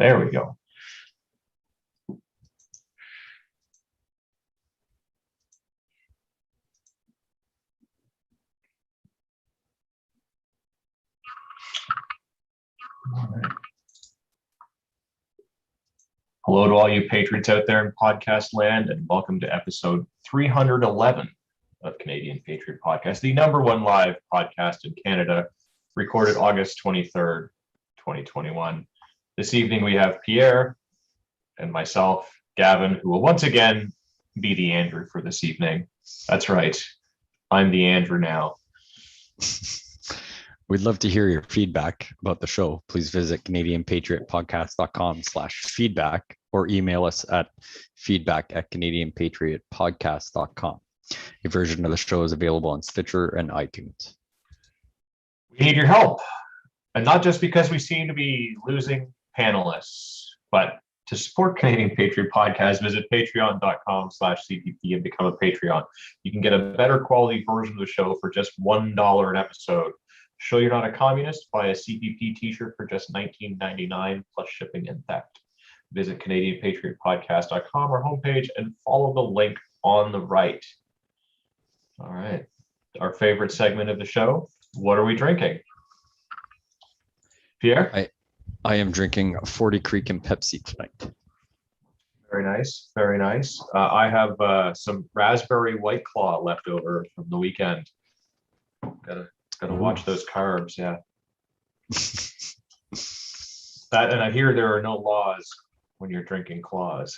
There we go. All right. Hello to all you patriots out there in podcast land, and welcome to episode 311 of Canadian Patriot Podcast, the number one live podcast in Canada, recorded August 23rd, 2021. This evening we have Pierre and myself, Gavin, who will once again be the Andrew for this evening. That's right. I'm the Andrew now. We'd love to hear your feedback about the show. Please visit CanadianPatriotPodcast.com/feedback or email us at feedback@CanadianPatriotPodcast.com. A version of the show is available on Stitcher and iTunes. We need your help. And not just because we seem to be losing panelists, but to support Canadian Patriot Podcast, visit patreon.com/CPP and become a Patreon. You can get a better quality version of the show for just $1 an episode. Show you're not a communist, buy a CPP t-shirt for just $19.99 plus shipping and theft. Visit CanadianPatriotPodcast.com, our homepage, and follow the link on the right. All right. Our favorite segment of the show. What are we drinking? Pierre? I am drinking 40 Creek and Pepsi tonight. Very nice. Very nice. I have some raspberry White Claw left over from the weekend. Gotta watch those carbs, yeah. That, and I hear there are no laws when you're drinking claws.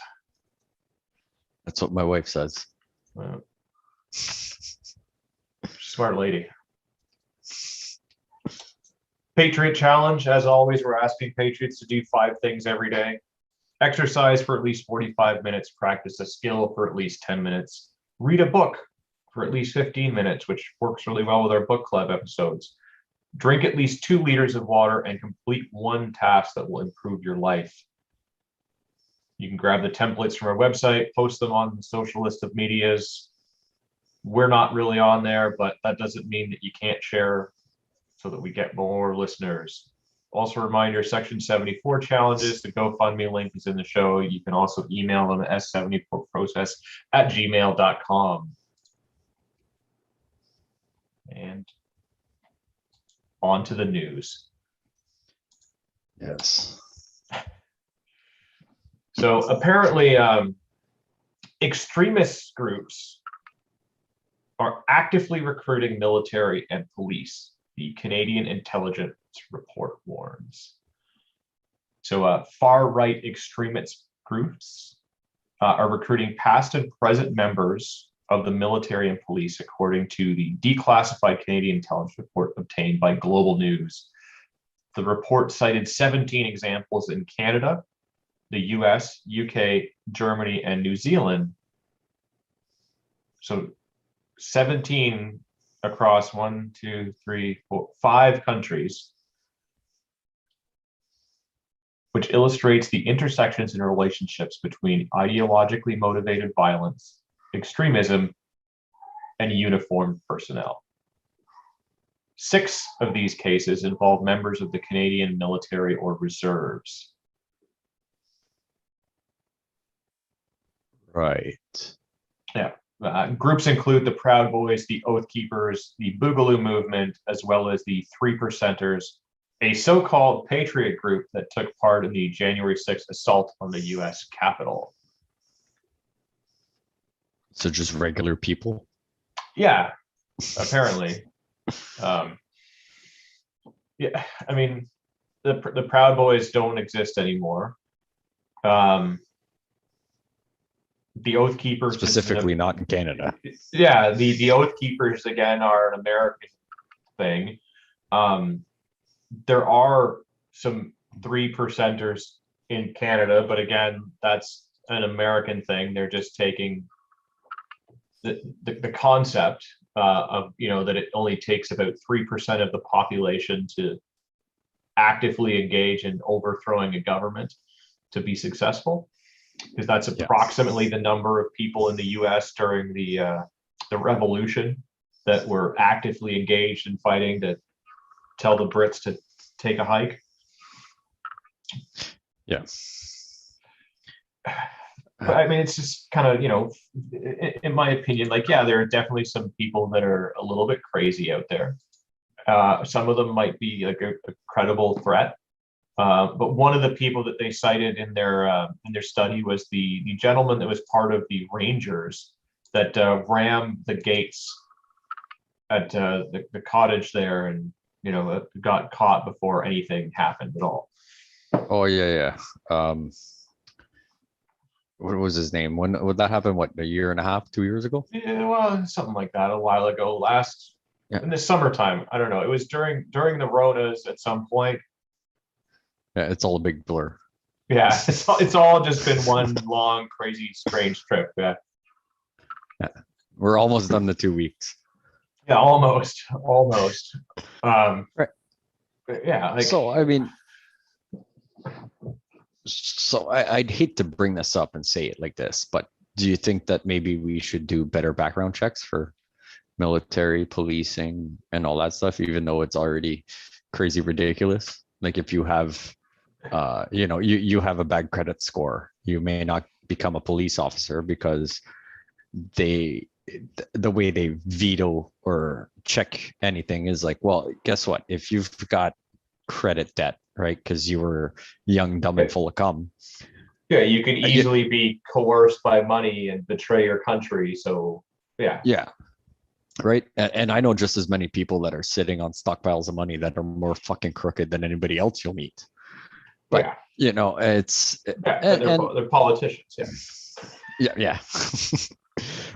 That's what my wife says. Smart lady. Patriot Challenge, as always, we're asking patriots to do 5 things every day. Exercise for at least 45 minutes, practice a skill for at least 10 minutes, read a book for at least 15 minutes, which works really well with our book club episodes. Drink at least 2 liters of water and complete 1 task that will improve your life. You can grab the templates from our website, post them on the social list of medias. We're not really on there, but that doesn't mean that you can't share so that we get more listeners. Also, a reminder, Section 74 challenges, the GoFundMe link is in the show. You can also email them at s74process@gmail.com. And on to the news. Yes. So apparently, extremist groups are actively recruiting military and police, the Canadian Intelligence Report warns. So far-right extremist groups are recruiting past and present members of the military and police, according to the declassified Canadian Intelligence Report obtained by Global News. The report cited 17 examples in Canada, the US, UK, Germany, and New Zealand. So 17 across 5 countries, which illustrates the intersections and relationships between ideologically motivated violence, extremism, and uniformed personnel. 6 of these cases involve members of the Canadian military or reserves. Right. Yeah. Groups include the Proud Boys, the Oath Keepers, the Boogaloo Movement, as well as the 3 Percenters, a so-called patriot group that took part in the January 6th assault on the US Capitol. So just regular people? Yeah, apparently. Yeah, I mean, the Proud Boys don't exist anymore. The Oath Keepers, specifically not in Canada. Yeah, the Oath Keepers again are an American thing. There are some 3 Percenters in Canada, but again, that's an American thing. They're just taking the concept of, that it only takes about 3% of the population to actively engage in overthrowing a government to be successful, because that's approximately the number of people in the US during the revolution that were actively engaged in fighting to tell the Brits to take a hike. Yeah. But I mean, it's just kind of, in my opinion, like, yeah, there are definitely some people that are a little bit crazy out there. Some of them might be like a credible threat. But one of the people that they cited in their study was the gentleman that was part of the Rangers that rammed the gates at the cottage there, and got caught before anything happened at all. Oh yeah, yeah. What was his name? When would that happen? What, a year and a half, 2 years ago? Yeah, well, something like that a while ago, Yeah. in the summertime. I don't know. It was during the Ronas at some point. Yeah, it's all a big blur. Yeah, it's all just been one long, crazy, strange trip. Yeah, Yeah. We're almost done the 2 weeks. yeah, almost, almost. Right. Yeah, like, So I mean, I'd hate to bring this up and say it like this, but do you think that maybe we should do better background checks for military, policing, and all that stuff, even though it's already crazy ridiculous? Like if you have, you have a bad credit score, you may not become a police officer because the way they veto or check anything is like, well, guess what? If you've got credit debt, right? Because you were young, dumb, and full of cum. yeah, you can easily be coerced by money and betray your country. So yeah, Yeah. Right. And I know just as many people that are sitting on stockpiles of money that are more fucking crooked than anybody else you'll meet. But yeah, it's they're politicians. Yeah, yeah.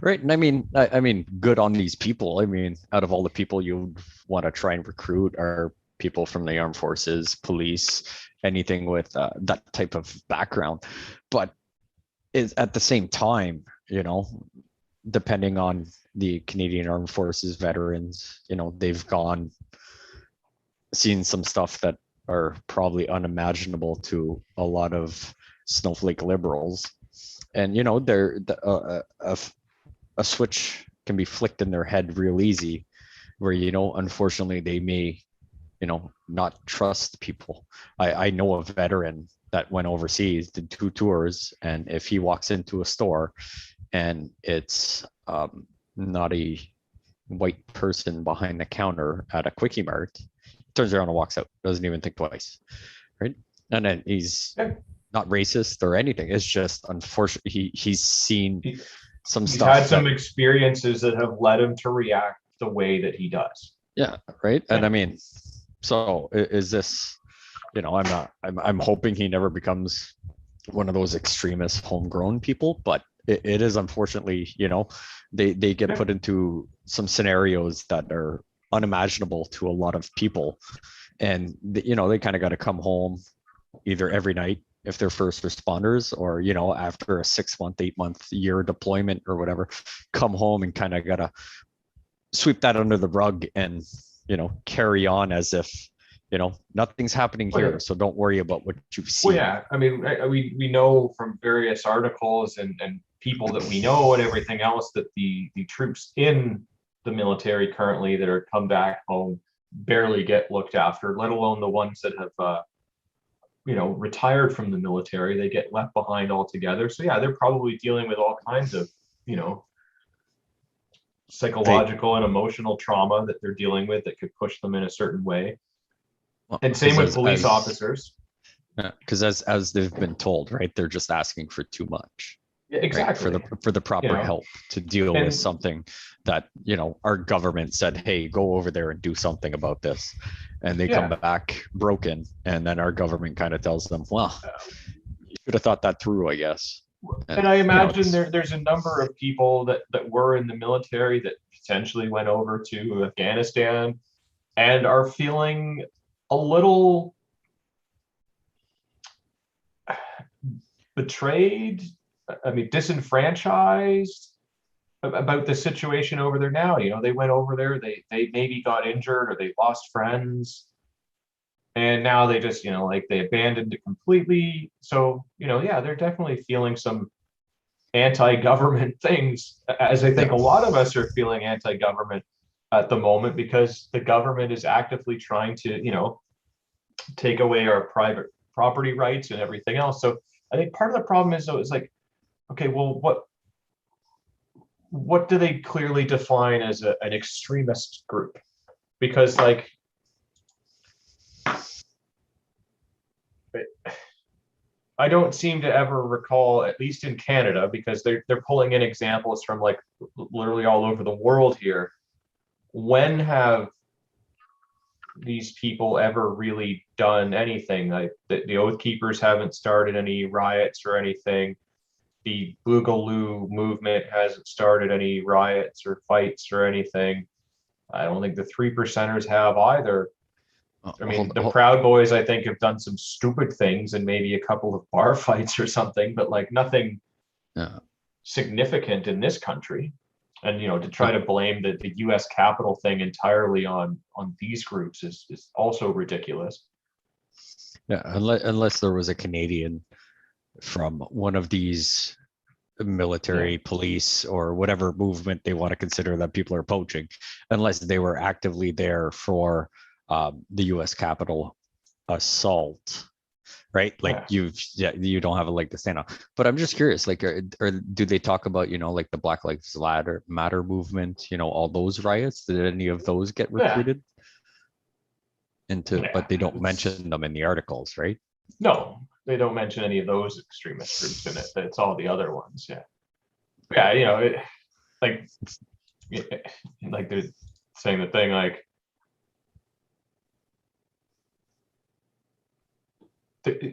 Right. And I mean, good on these people. I mean, out of all the people you want to try and recruit are people from the armed forces, police, anything with that type of background. But is at the same time, depending on the Canadian Armed Forces veterans, they've seen some stuff that are probably unimaginable to a lot of snowflake liberals. And, a switch can be flicked in their head real easy where, unfortunately they may, not trust people. I know a veteran that went overseas, did 2 tours, and if he walks into a store and it's not a white person behind the counter at a Quickie Mart, turns around and walks out, doesn't even think twice, right? And then he's not racist or anything. It's just unfortunate he's seen some he's stuff. Had some experiences that have led him to react the way that he does. Yeah, right. And I mean, so is this, I'm hoping he never becomes one of those extremist homegrown people, but it is unfortunately, they get put into some scenarios that are unimaginable to a lot of people. And, they kind of got to come home either every night if they're first responders or, after a 6-month, 8-month, year deployment or whatever, come home and kind of got to sweep that under the rug and, carry on as if, nothing's happening here. So don't worry about what you've seen. Well, yeah. I mean, we know from various articles and people that we know and everything else that the troops in the military currently that are come back home barely get looked after, let alone the ones that have, retired from the military. They get left behind altogether. So yeah, they're probably dealing with all kinds of, psychological and emotional trauma that they're dealing with that could push them in a certain way. And same with police officers. Because as they've been told, right, they're just asking for too much. Yeah, exactly. Right, for the proper help to deal with something that our government said, hey, go over there and do something about this, and they come back broken, and then our government kind of tells them, well, you should have thought that through, I guess. And I imagine there's a number of people that were in the military that potentially went over to Afghanistan and are feeling a little betrayed, disenfranchised about the situation over there now. They went over there, they maybe got injured or they lost friends, and now they just, they abandoned it completely. So, they're definitely feeling some anti-government things, as I think a lot of us are feeling anti-government at the moment, because the government is actively trying to, take away our property rights and everything else. So I think part of the problem is though, is like, okay, well, what do they clearly define as an extremist group? Because like, I don't seem to ever recall, at least in Canada, because they're pulling in examples from like literally all over the world here. When have these people ever really done anything? Like the Oath Keepers haven't started any riots or anything. The Boogaloo movement hasn't started any riots or fights or anything. I don't think the Three Percenters have either. I mean, the Proud Boys, I think, have done some stupid things and maybe a couple of bar fights or something, but like nothing significant in this country. And to try to blame the U.S. Capitol thing entirely on these groups is also ridiculous. Yeah, unless there was a Canadian from one of these military, police, or whatever movement they want to consider that people are poaching, unless they were actively there for the U.S. Capitol assault, right? Like you don't have a leg to stand on. But I'm just curious, like, or do they talk about like the Black Lives Matter movement? All those riots. Did any of those get recruited into? But they don't mention them in the articles, right? No, they don't mention any of those extremist groups in it. It's all the other ones. Like they're saying the thing like.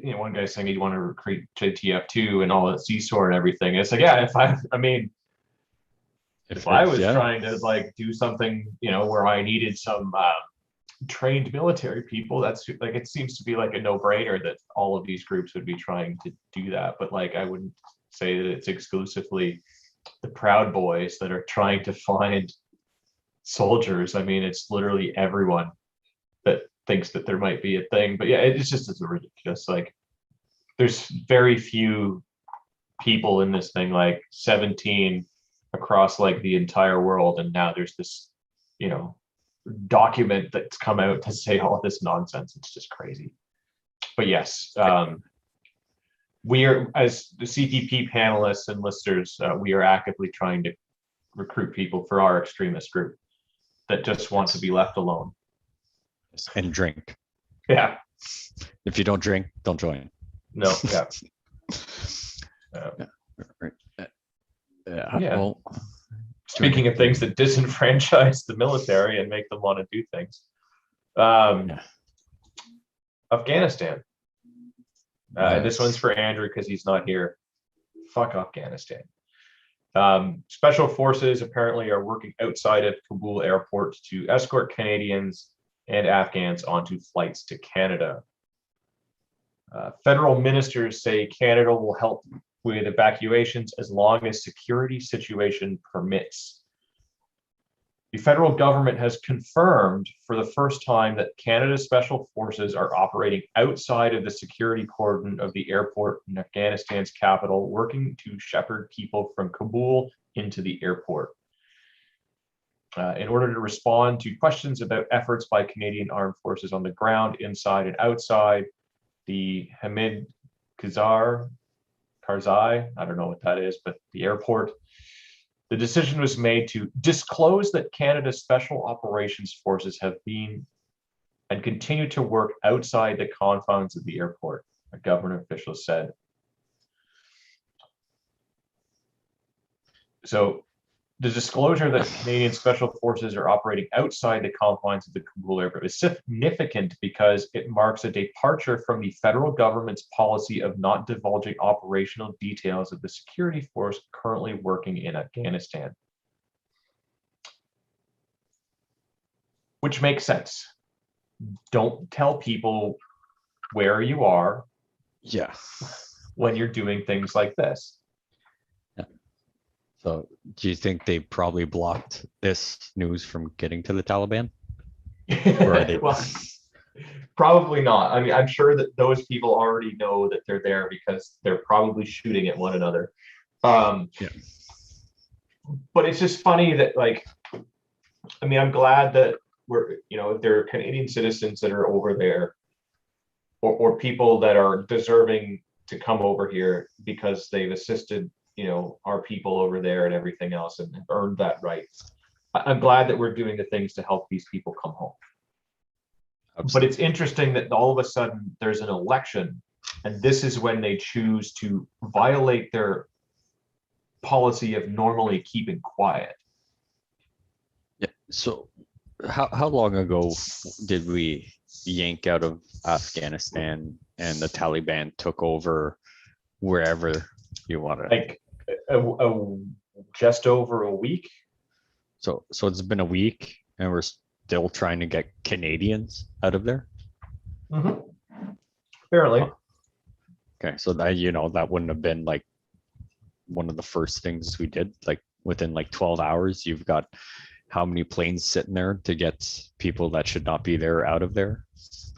One guy saying he'd want to recruit JTF2 and all that CSOR and everything. It's like, if I was trying to like do something, where I needed some trained military people, that's like, it seems to be like a no-brainer that all of these groups would be trying to do that. But like, I wouldn't say that it's exclusively the Proud Boys that are trying to find soldiers. I mean, it's literally everyone that thinks that there might be a thing. But it's just as ridiculous. Like, there's very few people in this thing, like 17 across like the entire world, and now there's this document that's come out to say all this nonsense. It's just crazy. But yes, we are, as the CPP panelists and listeners, we are actively trying to recruit people for our extremist group that just want to be left alone. And drink. Yeah. If you don't drink, don't join. No. Yeah. Well, speaking of things that disenfranchise the military and make them want to do things, Afghanistan. This one's for Andrew because he's not here. Fuck Afghanistan. Special forces apparently are working outside of Kabul airport to escort Canadians and Afghans onto flights to Canada. Federal ministers say Canada will help with evacuations as long as security situation permits. The federal government has confirmed for the first time that Canada's special forces are operating outside of the security cordon of the airport in Afghanistan's capital, working to shepherd people from Kabul into the airport. In order to respond to questions about efforts by Canadian armed forces on the ground, inside and outside the Hamid Karzai, I don't know what that is, but the airport, the decision was made to disclose that Canada's Special Operations Forces have been and continue to work outside the confines of the airport, a government official said. So the disclosure that Canadian Special Forces are operating outside the confines of the Kabul airport is significant because it marks a departure from the federal government's policy of not divulging operational details of the security force currently working in Afghanistan. Which makes sense. Don't tell people where you are when you're doing things like this. So do you think they probably blocked this news from getting to the Taliban? Or are they... Well, probably not. I mean, I'm sure that those people already know that they're there because they're probably shooting at one another. But it's just funny that, like, I mean, I'm glad that we're, if there are Canadian citizens that are over there or people that are deserving to come over here because they've assisted, our people over there and everything else and have earned that right. I'm glad that we're doing the things to help these people come home. But it's interesting that all of a sudden there's an election, and this is when they choose to violate their policy of normally keeping quiet. Yeah. So how long ago did we yank out of Afghanistan and the Taliban took over wherever you wanted? Like just over a week. So it's been a week and we're still trying to get Canadians out of there. Apparently. Okay, so that wouldn't have been like one of the first things we did. Like within like 12 hours, you've got how many planes sitting there to get people that should not be there out of there.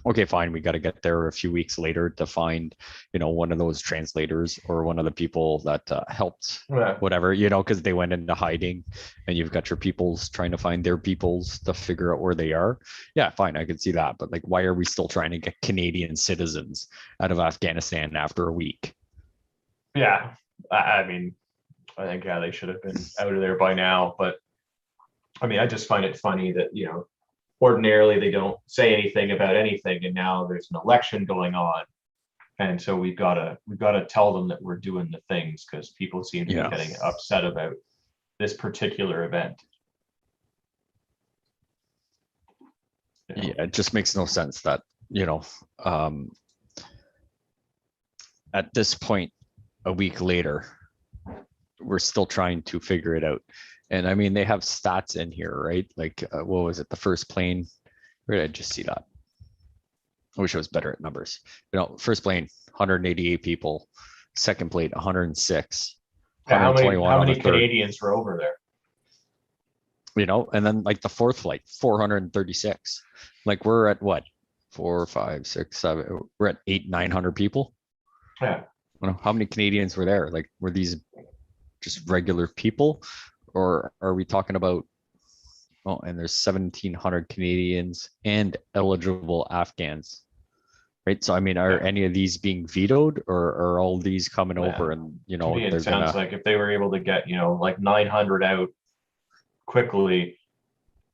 Okay, fine. We got to get there a few weeks later to find, one of those translators or one of the people that helped, whatever, because they went into hiding, and you've got your peoples trying to find their peoples to figure out where they are. Yeah, fine. I could see that. But like, why are we still trying to get Canadian citizens out of Afghanistan after a week? Yeah, I mean, I think, they should have been out of there by now. But I mean, I just find it funny that, ordinarily they don't say anything about anything, and now there's an election going on, and so we've got to tell them that we're doing the things, because people seem to be getting upset about this particular event. Yeah, it just makes no sense that at this point, a week later, we're still trying to figure it out. And I mean, they have stats in here, right? Like, what was it? The first plane, where did I just see that? I wish I was better at numbers. First plane, 188 people. Second plane, 106. How many Canadians were over there? And then like the fourth flight, 436. Like we're at what? 4, 5, 6, 7. We're at 900 people. Yeah. How many Canadians were there? Like, were these just regular people? Or are we talking about, and there's 1,700 Canadians and eligible Afghans, right? So, I mean, are any of these being vetoed, or are all these coming over and, it sounds like if they were able to get, like 900 out quickly,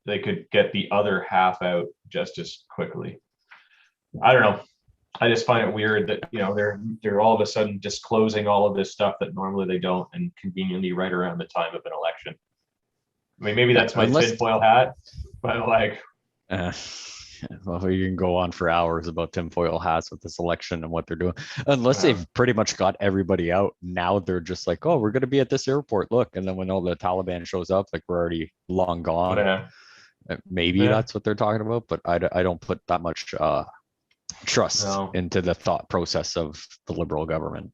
they could get the other half out just as quickly. I don't know. I just find it weird that, they're all of a sudden disclosing all of this stuff that normally they don't, and conveniently right around the time of an election. I mean, maybe that's my tinfoil hat, but like, well, you can go on for hours about tinfoil hats with this election and what they're doing, unless they've pretty much got everybody out. Now they're just like, oh, we're going to be at this airport. Look. And then when all the Taliban shows up, like, we're already long gone. Maybe that's what they're talking about, but I don't put that much trust into the thought process of the Liberal government.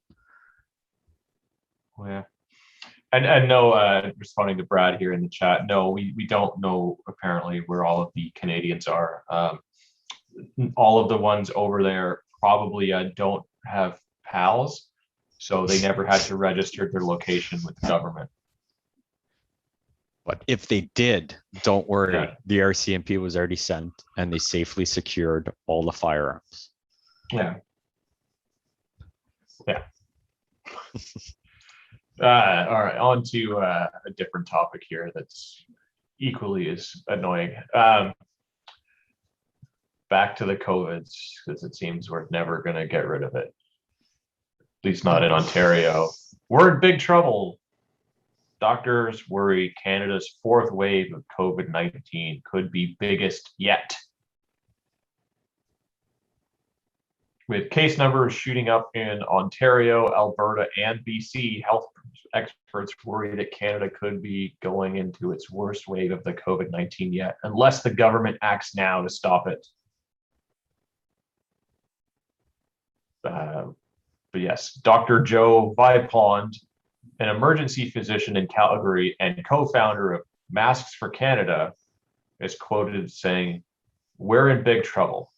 Yeah. And no, responding to Brad here in the chat, no, we don't know apparently where all of the Canadians are. All of the ones over there probably don't have PALs, so they never had to register their location with the government. But if they did, don't worry. The RCMP was already sent, and they safely secured all the firearms. Yeah. All right, on to a different topic here that's equally as annoying. Back to the COVIDs, because it seems we're never going to get rid of it. At least not in Ontario. We're in big trouble. Doctors worry Canada's fourth wave of COVID-19 could be biggest yet. With case numbers shooting up in Ontario, Alberta, and BC, health experts worry that Canada could be going into its worst wave of the COVID-19 yet, unless the government acts now to stop it. But yes, Dr. Joe Vipond, an emergency physician in Calgary and co-founder of Masks for Canada, is quoted saying, "We're in big trouble."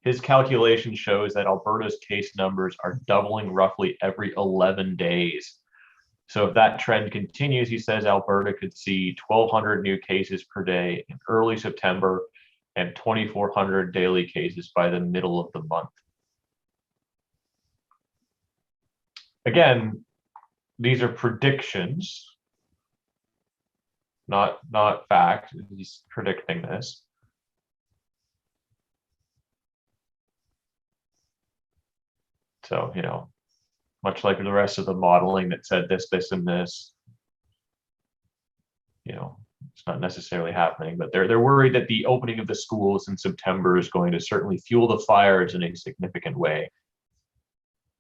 His calculation shows that Alberta's case numbers are doubling roughly every 11 days. So if that trend continues, he says Alberta could see 1,200 new cases per day in early September and 2,400 daily cases by the middle of the month. Again, these are predictions, not fact. He's predicting this. So, you know, much like the rest of the modeling that said this, this, and this, you know, it's not necessarily happening, but they're worried that the opening of the schools in September is going to certainly fuel the fires in a significant way.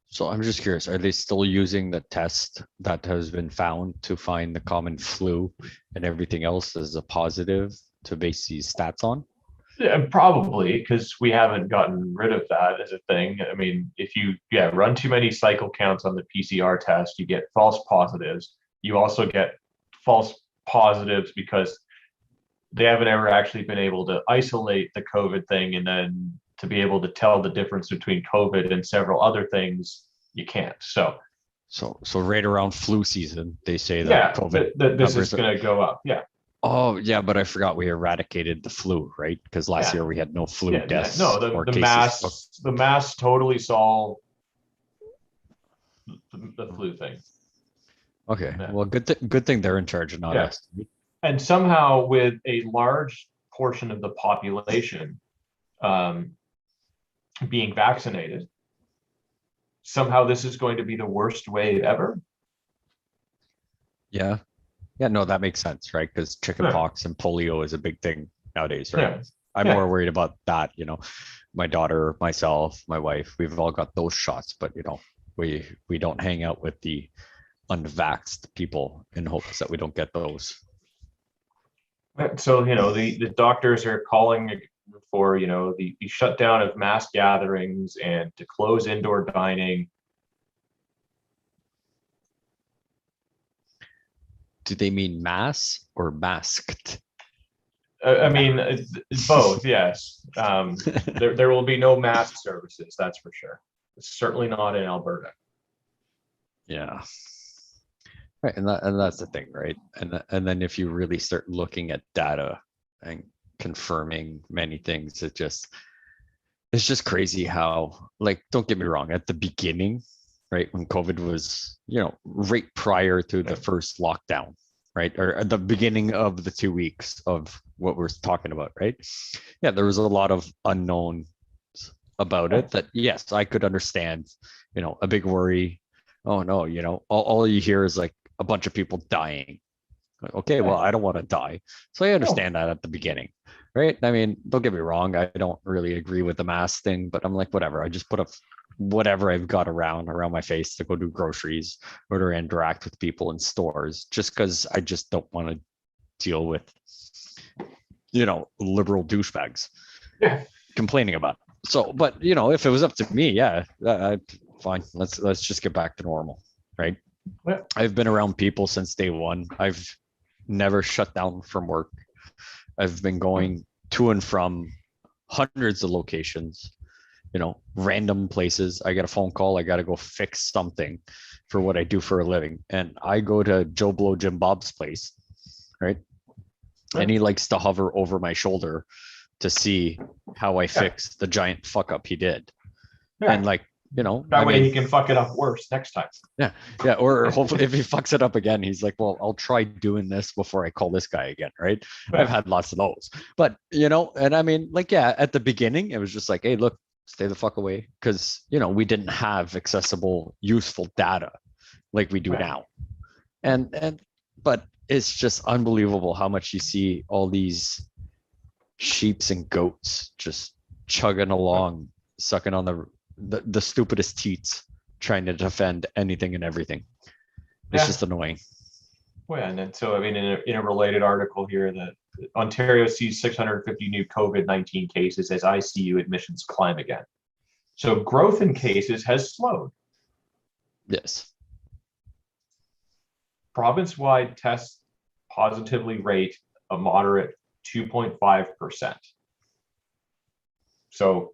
So I'm just curious, are they still using the test that has been found to find the common flu and everything else as a positive to base these stats on? Yeah, probably, because we haven't gotten rid of that as a thing. I mean, if you run too many cycle counts on the PCR test, you get false positives. You also get false positives because they haven't ever actually been able to isolate the COVID thing, and then to be able to tell the difference between COVID and several other things, you can't. So right around flu season, they say that COVID this is going to go up. Yeah. Oh yeah, but I forgot we eradicated the flu, right? Because last year we had no flu deaths. No, the masks totally solved the flu thing. Okay, well, good thing they're in charge and not us. And somehow, with a large portion of the population being vaccinated, somehow this is going to be the worst wave ever. Yeah, no, that makes sense, right? Because chickenpox and polio is a big thing nowadays, right? I'm more worried about that. You know, my daughter, myself, my wife, we've all got those shots, but you know, we don't hang out with the unvaxxed people in hopes that we don't get those. So, you know, the doctors are calling for, you know, the shutdown of mass gatherings and to close indoor dining. Do they mean mass or masked? I mean, both, yes. There will be no mass services, that's for sure. It's certainly not in Alberta. Yeah. Right, and that's the thing, right? And then if you really start looking at data and confirming many things, it's just crazy how, like, don't get me wrong, at the beginning, right, when COVID was, you know, right prior to the first lockdown, right, or at the beginning of the 2 weeks of what we're talking about, right? Yeah, there was a lot of unknowns about it that, yes, I could understand, you know, a big worry. Oh no, you know, all you hear is like a bunch of people dying. Okay, well, I don't want to die. So I understand that at the beginning, right? I mean, don't get me wrong, I don't really agree with the mask thing, but I'm like, whatever. I just put up whatever I've got around my face to go do groceries or to interact with people in stores, just because I just don't want to deal with, you know, liberal douchebags complaining about it. So, but you know, if it was up to me, fine. Let's just get back to normal, right? Yeah. I've been around people since day one. I've never shut down from work. I've been going to and from hundreds of locations, you know, random places. I get a phone call, I got to go fix something for what I do for a living. And I go to Joe Blow Jim Bob's place, right? And he likes to hover over my shoulder to see how I fix the giant fuck up he did. And like, you know, that way he can fuck it up worse next time. Yeah. Or hopefully if he fucks it up again, he's like, well, I'll try doing this before I call this guy again, right? I've had lots of those. But, you know, and I mean, like, at the beginning, it was just like, hey, look, stay the fuck away. Because, you know, we didn't have accessible, useful data like we do now. But it's just unbelievable how much you see all these sheeps and goats just chugging along, sucking on the stupidest teats, trying to defend anything and everything. It's just annoying. Well, and then so I mean, in a related article here, that Ontario sees 650 new COVID-19 cases as ICU admissions climb again. So growth in cases has slowed. Yes. Province-wide tests positively rate a moderate 2.5%. So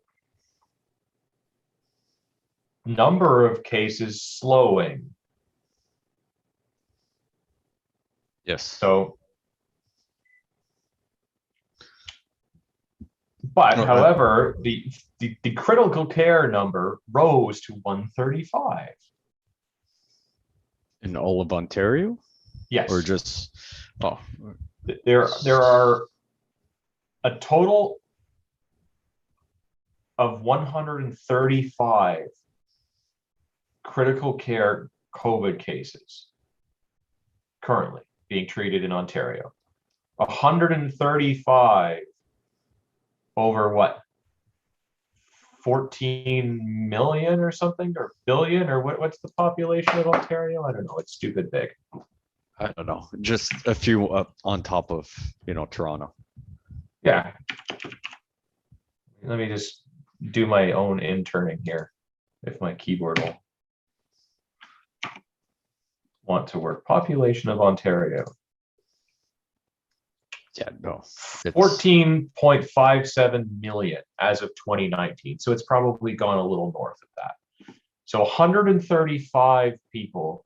number of cases slowing. Yes. So But No, however, the critical care number rose to 135. in all of Ontario, or Yes, just, oh, there are a total of 135 critical care COVID cases currently being treated in Ontario. 135 over what? 14 million or something, or billion, or what's the population of Ontario? I don't know. It's stupid big. I don't know, just a few up on top of, Toronto. Yeah. Let me just do my own interning here. If my keyboard will want to work. Population of Ontario. Yeah, no, it's 14.57 million as of 2019. So it's probably gone a little north of that. So 135 people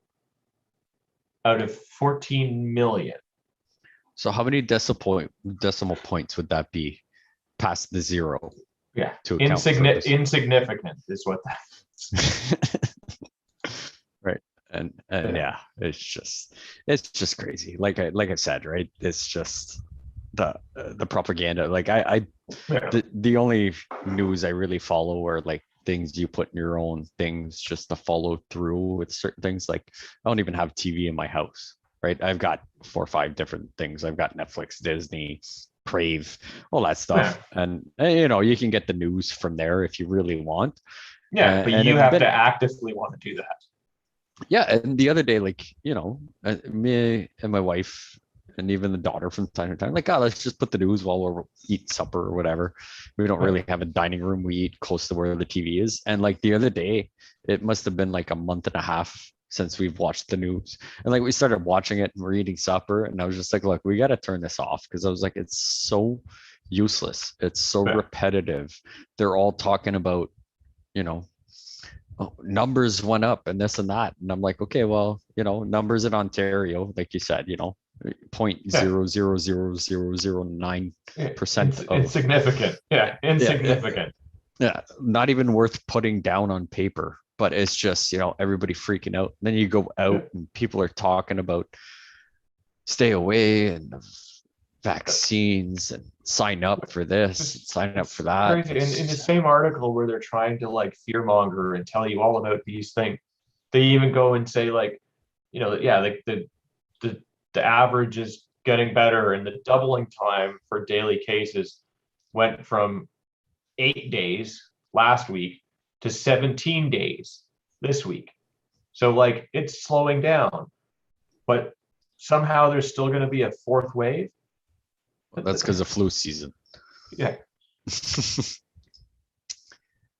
out of 14 million. so how many decimal points would that be past the zero Yeah, to account for this? insignificant is what that. Right. And Yeah. yeah, it's just crazy. Like I said, right? It's just the propaganda. Like Yeah. the only news I really follow are like things you put in your own things just to follow through with certain things. Like I don't even have TV in my house, right? I've got 4 or 5 different things. I've got Netflix, Disney, Crave, all that stuff. And you can get the news from there if you really want. Yeah, but And you it's have to been, actively want to do that. yeah. And the other day, like, me and my wife and even the daughter from time to time, like, oh, let's just put the news while we're eating supper or whatever. We don't really have a dining room. We eat close to where the TV is. And like the other day, it must have been like a month and a half since we've watched the news. And like we started watching it and we're eating supper. And I was just like, look, we got to turn this off because I was like, it's so useless. It's so Yeah. repetitive. They're all talking about, you know, oh, numbers went up and this and that. And I'm like, okay, well, numbers in Ontario, like you said, point Yeah. zero zero zero zero zero 0.00009% of, Insignificant. Yeah, yeah, insignificant. yeah, not even worth putting down on paper. But it's just, everybody freaking out. And then you go Yeah. out and people are talking about stay away and vaccines and sign up for this, and sign up for It's that. crazy. In the same article where they're trying to like fearmonger and tell you all about these things, they even go and say like, yeah, like the the average is getting better, and the doubling time for daily cases went from 8 days last week to 17 days this week. So like it's slowing down, but somehow there's still going to be a fourth wave. That's because of flu season. Yeah.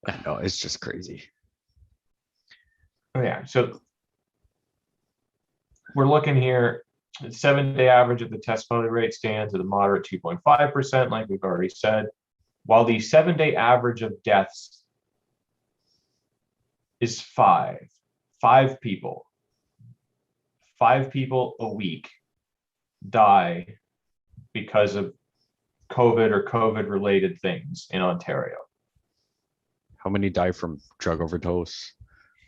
I know, it's just crazy. Yeah. So we're looking here. The 7-day average of the test failure rate stands at a moderate 2.5%, like we've already said, while the 7-day average of deaths is 5. 5 people. 5 people a week die because of COVID or COVID related things in Ontario. How many die from drug overdose,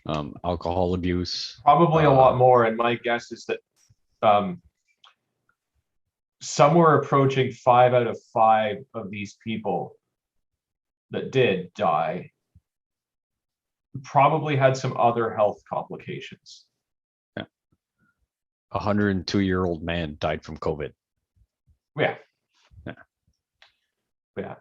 alcohol abuse? Probably a lot more. And my guess is that somewhere approaching 5 out of 5 of these people that did die probably had some other health complications. Yeah. A 102-year-old man died from COVID. Yeah. Yeah. Yeah.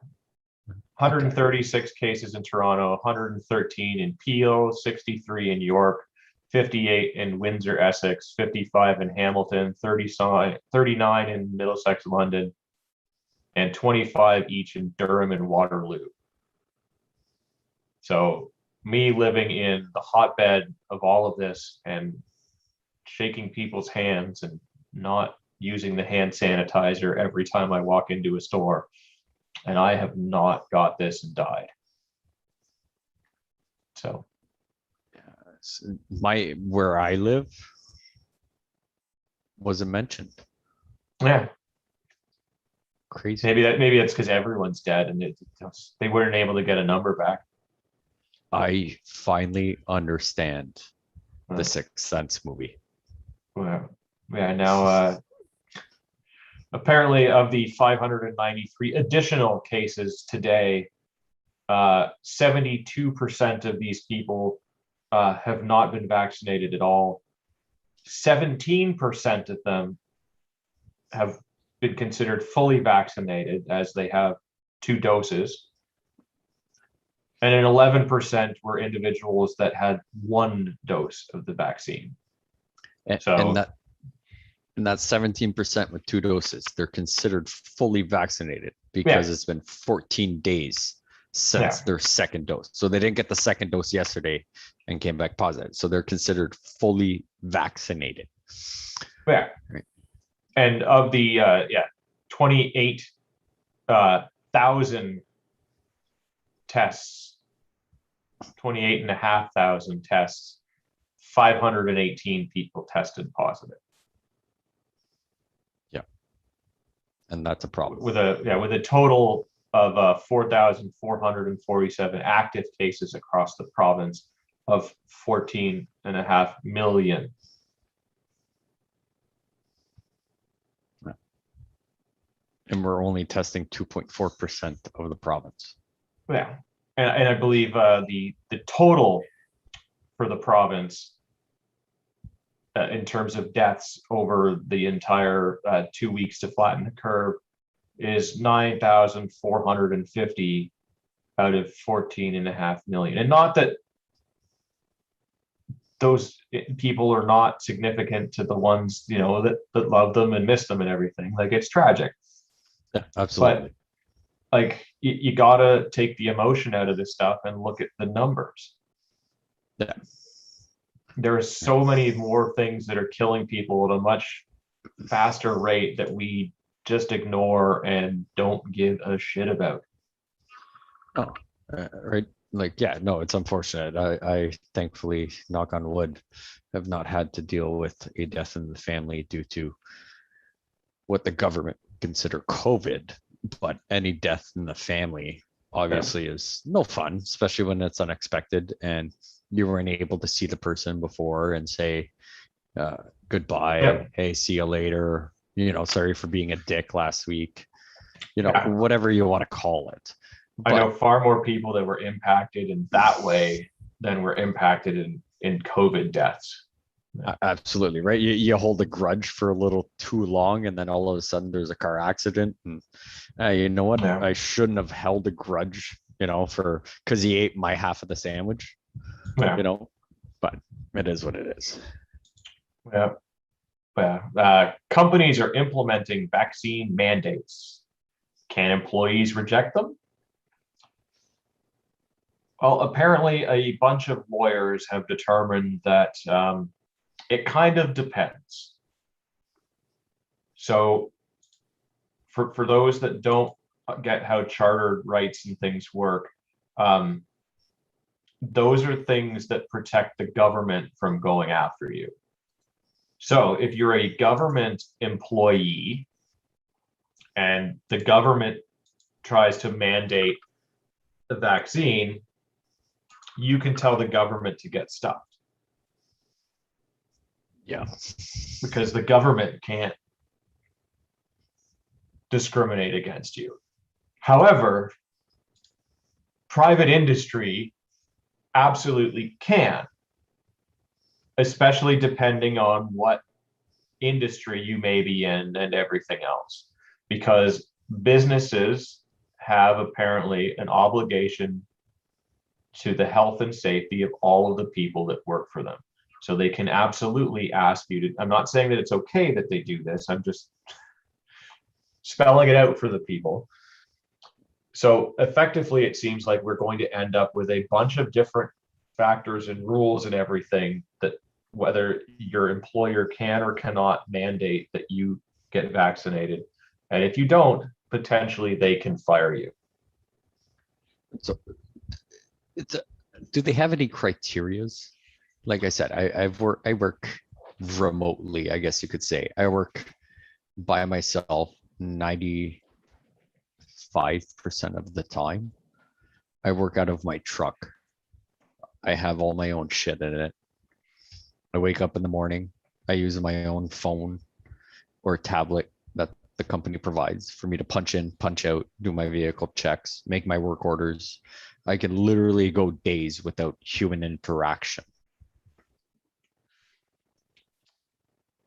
136 cases in Toronto, 113 in Peel, 63 in York, 58 in Windsor, Essex, 55 in Hamilton, 39 in Middlesex, London, and 25 each in Durham and Waterloo. So me living in the hotbed of all of this and shaking people's hands and not using the hand sanitizer every time I walk into a store, and I have not got this and died. So where I live wasn't mentioned. yeah. crazy. Maybe it's because everyone's dead and they weren't able to get a number back. I finally understand Huh. the Sixth Sense movie. Well, yeah, now apparently of the 593 additional cases today, 72% of these people have not been vaccinated at all. 17% of them have been considered fully vaccinated as they have 2 doses. And then 11% were individuals that had 1 dose of the vaccine. And, So- and that 17% with 2 doses, they're considered fully vaccinated because it's been 14 days since their second dose. So they didn't get the second dose yesterday and came back positive. So they're considered fully vaccinated. Yeah. Right. And of the 28,000 tests, 28,500 tests, 518 people tested positive. And that's a problem. With a total of 4,447 active cases across the province of 14.5 million. And we're only testing 2.4% of the province. Yeah, and I believe the total for the province in terms of deaths over the entire 2 weeks to flatten the curve is 9,450 out of 14.5 million. And not that those people are not significant to the ones, that love them and miss them and everything. Like, it's tragic. Yeah, absolutely. But like, you gotta take the emotion out of this stuff and look at the numbers. Yeah. There are so many more things that are killing people at a much faster rate that we just ignore and don't give a shit about. Oh, right. Like, yeah, no, it's unfortunate. I thankfully, knock on wood, have not had to deal with a death in the family due to what the government consider COVID, but any death in the family obviously is no fun, especially when it's unexpected and you weren't able to see the person before and say goodbye. Yep. Hey, see you later. Sorry for being a dick last week. Yeah. Whatever you want to call it. I know far more people that were impacted in that way than were impacted in COVID deaths. Absolutely, right. You hold a grudge for a little too long, and then all of a sudden there's a car accident, and you know what? Yeah. I shouldn't have held a grudge, because he ate my half of the sandwich. Yeah. But it is what it is. Yeah. Companies are implementing vaccine mandates. Can employees reject them? Well, apparently a bunch of lawyers have determined that it kind of depends. So for those that don't get how chartered rights and things work, those are things that protect the government from going after you. So if you're a government employee and the government tries to mandate the vaccine, you can tell the government to get stopped. Yeah. Because the government can't discriminate against you. However, private industry absolutely can, especially depending on what industry you may be in and everything else, because businesses have apparently an obligation to the health and safety of all of the people that work for them. So they can absolutely ask you to, I'm not saying that it's okay that they do this, I'm just spelling it out for the people. So effectively, it seems like we're going to end up with a bunch of different factors and rules and everything that whether your employer can or cannot mandate that you get vaccinated. And if you don't, potentially they can fire you. So do they have any criterias? Like I said, I work remotely, I guess you could say. I work by myself 90 95% of the time, I work out of my truck. I have all my own shit in it. I wake up in the morning. I use my own phone or tablet that the company provides for me to punch in, punch out, do my vehicle checks, make my work orders. I can literally go days without human interaction.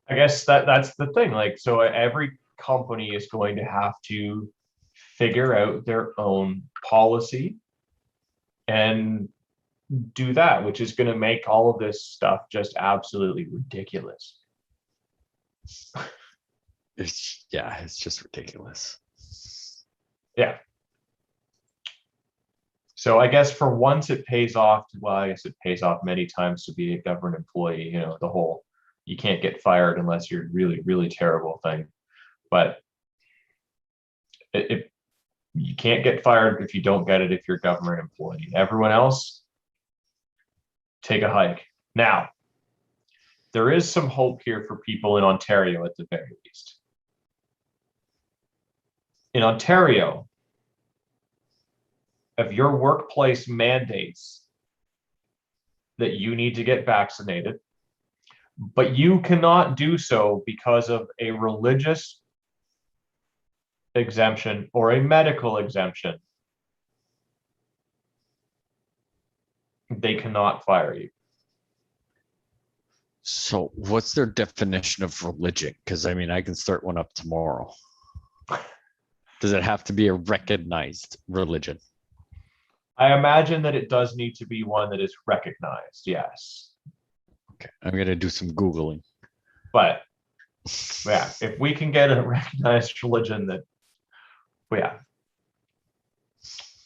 I guess that's the thing. Like, so every company is going to have to figure out their own policy and do that, which is going to make all of this stuff just absolutely ridiculous. It's just ridiculous. Yeah. So I guess for once it pays off. Well, I guess it pays off many times to be a government employee, you know, the whole you can't get fired unless you're really, really terrible thing. But if you can't get fired if you don't get it if you're a government employee. Everyone else, take a hike. Now, there is some hope here for people in Ontario at the very least. In Ontario, if your workplace mandates that you need to get vaccinated, but you cannot do so because of a religious exemption or a medical exemption, they cannot fire you. So what's their definition of religion? Because I mean, I can start one up tomorrow. Does it have to be a recognized religion? I imagine that it does need to be one that is recognized, yes. Okay, I'm gonna do some Googling. But yeah, if we can get a recognized religion that, yeah.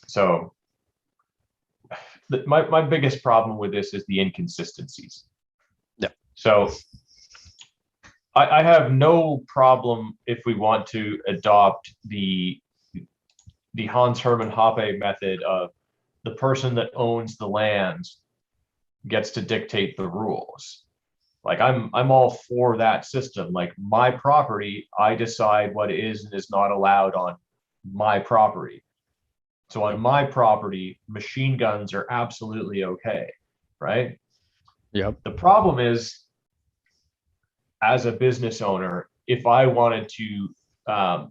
So my biggest problem with this is the inconsistencies. Yeah. So I have no problem if we want to adopt the Hans Hermann Hoppe method of the person that owns the land gets to dictate the rules. Like I'm all for that system. Like my property, I decide what is and is not allowed on my property. So on my property, machine guns are absolutely okay, right? Yep. The problem is, as a business owner, if I wanted to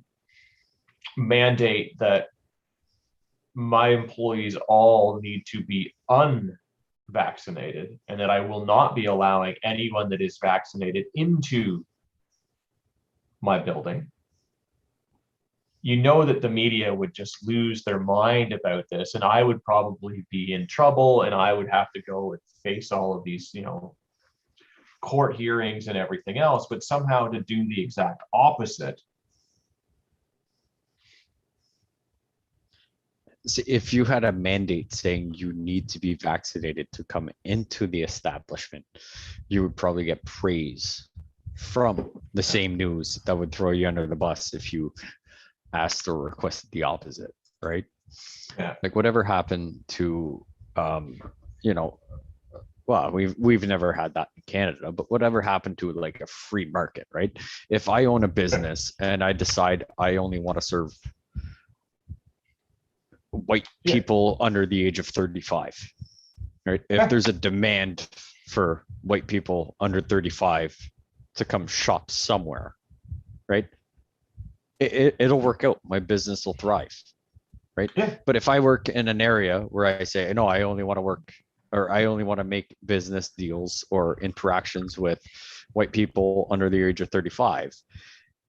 mandate that my employees all need to be unvaccinated and that I will not be allowing anyone that is vaccinated into my building, you know that the media would just lose their mind about this, and I would probably be in trouble, and I would have to go and face all of these, you know, court hearings and everything else. But somehow to do the exact opposite. So if you had a mandate saying you need to be vaccinated to come into the establishment, you would probably get praise from the same news that would throw you under the bus if you asked or requested the opposite, right? Yeah. Like whatever happened to, you know, well, we've never had that in Canada, but whatever happened to like a free market, right? If I own a business and I decide I only want to serve white people under the age of 35, right? If there's a demand for white people under 35 to come shop somewhere, right? It'll work out. My business will thrive, right? Yeah. But if I work in an area where I say, no, I only want to work, or I only want to make business deals or interactions with white people under the age of 35,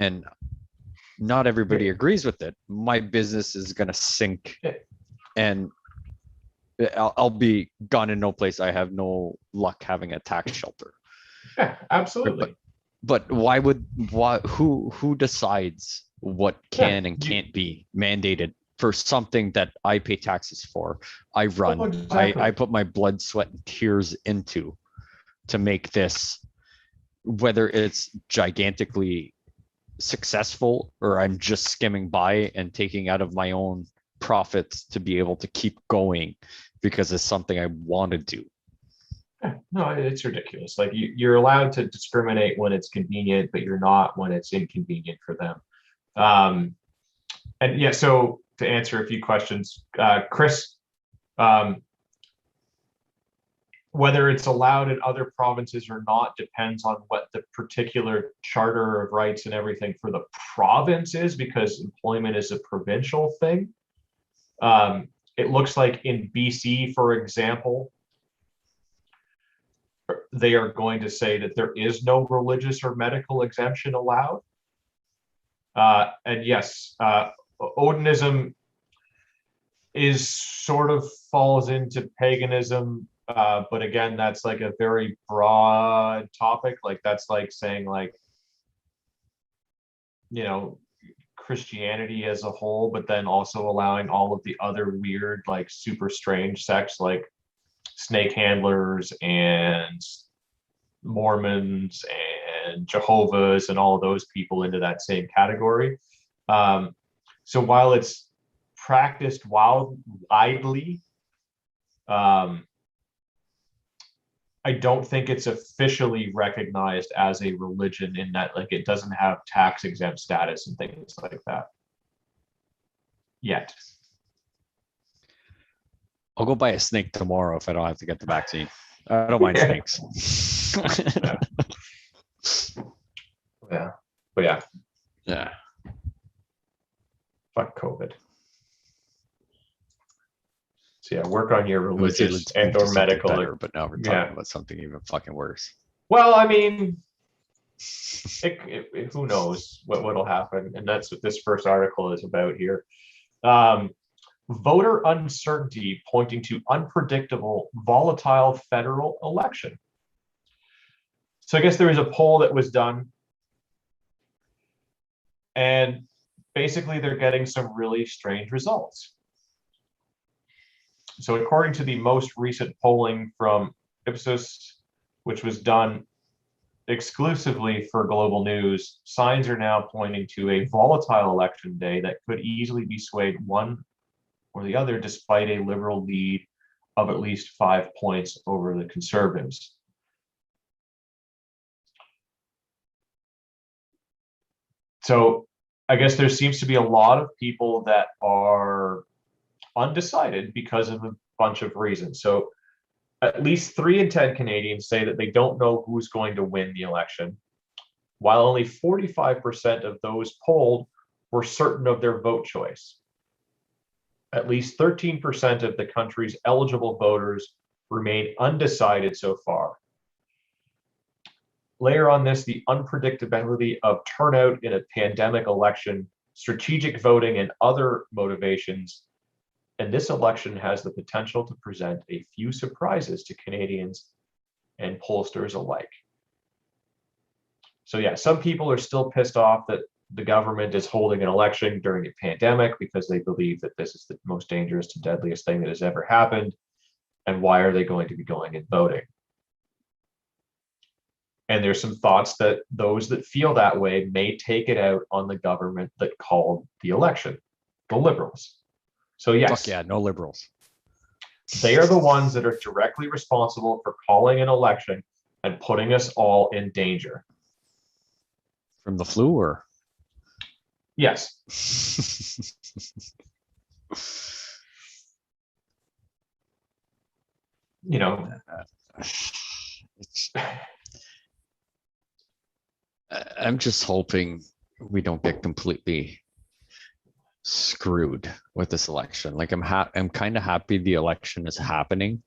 and not everybody agrees with it, my business is going to sink, and I'll be gone in no place. I have no luck having a tax shelter. Yeah, absolutely. But who decides what can and can't be mandated for something that I pay taxes for? I run, exactly. I put my blood, sweat, and tears into to make this, whether it's gigantically successful or I'm just skimming by and taking out of my own profits to be able to keep going because it's something I want to do. No, it's ridiculous. Like you're allowed to discriminate when it's convenient, but you're not when it's inconvenient for them. And yeah, so to answer a few questions. Chris, whether it's allowed in other provinces or not depends on what the particular charter of rights and everything for the province is, because employment is a provincial thing. It looks like in BC, for example, they are going to say that there is no religious or medical exemption allowed. And yes, Odinism is sort of falls into paganism, but again, that's like a very broad topic. Like that's like saying like, you know, Christianity as a whole, but then also allowing all of the other weird, like super strange sects like snake handlers and Mormons and Jehovah's and all of those people into that same category. So while it's practiced widely, I don't think it's officially recognized as a religion in that, like, it doesn't have tax exempt status and things like that yet. I'll go buy a snake tomorrow if I don't have to get the vaccine. I don't mind snakes. Yeah. But yeah, Yeah. fuck COVID. So yeah, work on your I would say religious let's move and to or something medical. better, but now we're talking Yeah. about something even fucking worse. Well, I mean, who knows what'll happen, and that's what this first article is about here. Voter uncertainty pointing to unpredictable, volatile federal election. So I guess there was a poll that was done, and basically they're getting some really strange results. So according to the most recent polling from Ipsos, which was done exclusively for Global News, signs are now pointing to a volatile election day that could easily be swayed one or the other, despite a Liberal lead of at least 5 points over the Conservatives. So I guess there seems to be a lot of people that are undecided because of a bunch of reasons. So at least 3 in 10 Canadians say that they don't know who's going to win the election, while only 45% of those polled were certain of their vote choice. At least 13% of the country's eligible voters remain undecided so far. Layer on this the unpredictability of turnout in a pandemic election, strategic voting, and other motivations, and this election has the potential to present a few surprises to Canadians and pollsters alike. So yeah, some people are still pissed off that the government is holding an election during a pandemic because they believe that this is the most dangerous and deadliest thing that has ever happened. And why are they going to be going and voting? And there's some thoughts that those that feel that way may take it out on the government that called the election, the Liberals. So yes, Fuck yeah, no Liberals. they are the ones that are directly responsible for calling an election and putting us all in danger. From the flu or? Yes. You know, I'm just hoping we don't get completely screwed with this election. Like I'm kind of happy the election is happening,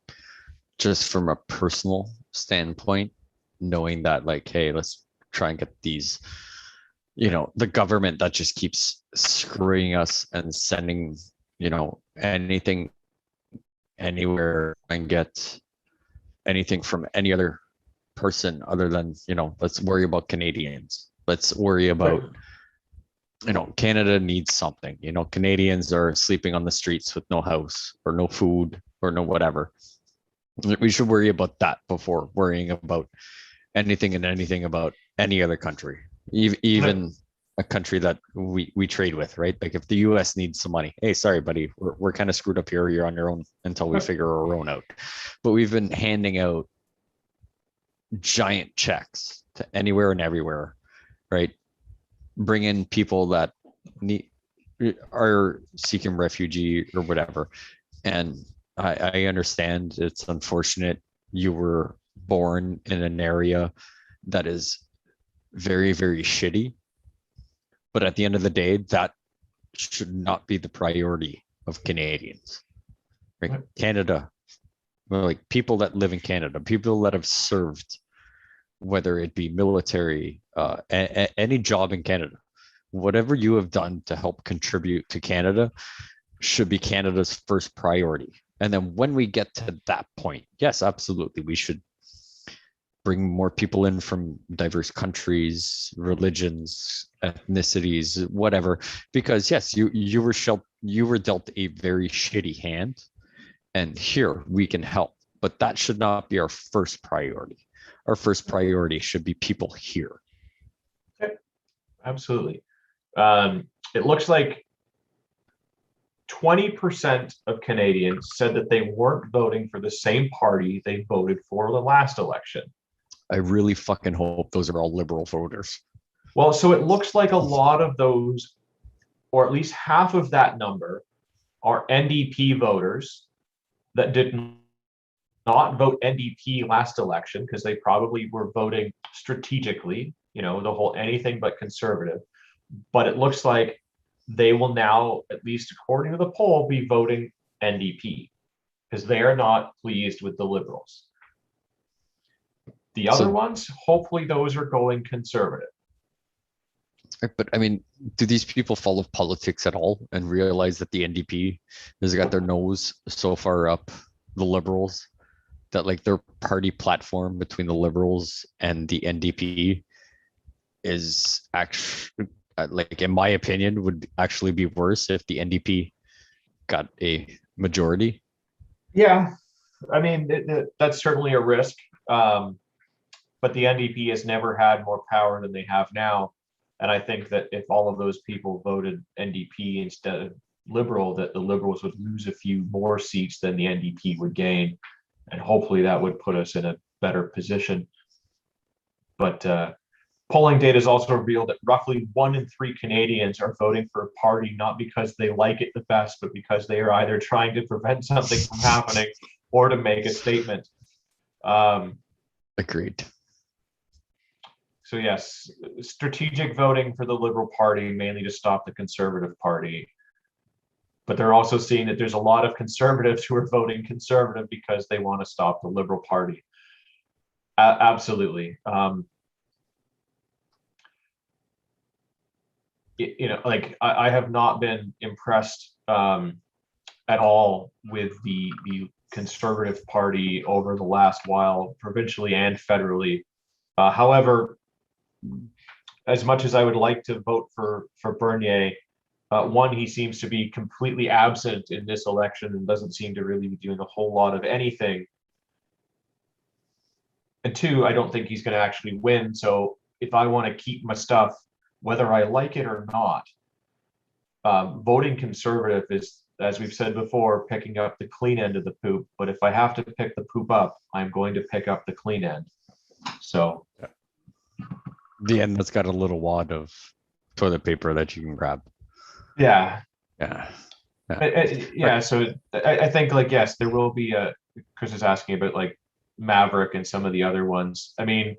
just from a personal standpoint, knowing that like, hey, let's try and get these, you know, the government that just keeps screwing us and sending, you know, anything anywhere and get anything from any other person other than, you know, let's worry about Canadians. Let's worry about, you know, Canada needs something. You know, Canadians are sleeping on the streets with no house or no food or no whatever. We should worry about that before worrying about anything and anything about any other country, even a country that we trade with, right? Like if the US needs some money, hey, sorry, buddy, we're kind of screwed up here. You're on your own until we figure our own out. But we've been handing out giant checks to anywhere and everywhere, right? Bring in people that need are seeking refugee or whatever. And I understand it's unfortunate you were born in an area that is very, very shitty. But at the end of the day, that should not be the priority of Canadians. Right? Canada, well, like people that live in Canada, people that have served, whether it be military, any job in Canada, whatever you have done to help contribute to Canada should be Canada's first priority. And then when we get to that point, yes, absolutely, we should bring more people in from diverse countries, religions, ethnicities, whatever. Because yes, you were dealt a very shitty hand, and here we can help. But that should not be our first priority. Our first priority should be people here. Okay. Absolutely. It looks like 20% of Canadians said that they weren't voting for the same party they voted for the last election. I really fucking hope those are all Liberal voters. Well, so it looks like a lot of those, or at least half of that number, are NDP voters that did not vote NDP last election because they probably were voting strategically, the whole anything but conservative. But it looks like they will now, at least according to the poll, be voting NDP because they are not pleased with the Liberals. The other ones, hopefully those are going conservative. But I mean, do these people follow politics at all and realize that the NDP has got their nose so far up the Liberals that like their party platform between the Liberals and the NDP is actually, like in my opinion, would actually be worse if the NDP got a majority? Yeah, I mean, that's certainly a risk. But the NDP has never had more power than they have now. And I think that if all of those people voted NDP instead of Liberal, that the Liberals would lose a few more seats than the NDP would gain. And hopefully that would put us in a better position. But polling data has also revealed that roughly 1 in 3 Canadians are voting for a party not because they like it the best, but because they are either trying to prevent something from happening or to make a statement. Agreed. So yes, strategic voting for the Liberal Party, mainly to stop the Conservative Party. But they're also seeing that there's a lot of conservatives who are voting conservative because they want to stop the Liberal Party. Absolutely. Like I have not been impressed at all with the Conservative Party over the last while, provincially and federally. However, as much as I would like to vote for Bernier, one, he seems to be completely absent in this election and doesn't seem to really be doing a whole lot of anything. And two, I don't think he's going to actually win. So if I want to keep my stuff, whether I like it or not, voting conservative is, as we've said before, picking up the clean end of the poop. But if I have to pick the poop up, I'm going to pick up the clean end. So the end that's got a little wad of toilet paper that you can grab. Yeah. Yeah. So I think, like, yes, there will be Chris is asking about like Maverick and some of the other ones. I mean,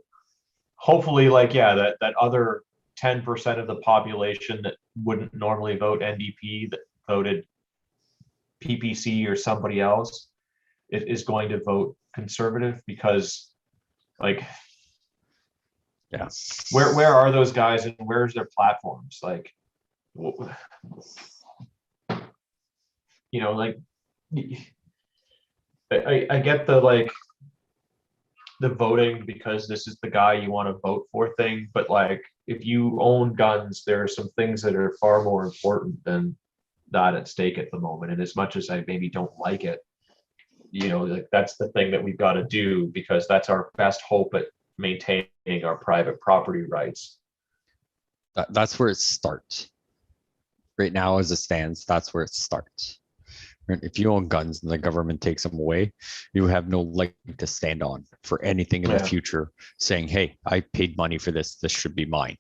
hopefully, like, yeah, that other 10% of the population that wouldn't normally vote NDP, that voted PPC or somebody else, is going to vote conservative, because like, yeah, where are those guys and where's their platforms? Like, like, I get the, like, the voting because this is the guy you want to vote for thing, but like, if you own guns, there are some things that are far more important than that at stake at the moment. And as much as I maybe don't like it, like, that's the thing that we've got to do, because that's our best hope at maintaining our private property rights. That's where it starts. Right now, as it stands, that's where it starts. If you own guns and the government takes them away, you have no leg to stand on for anything in the future saying, hey, I paid money for this. This should be mine.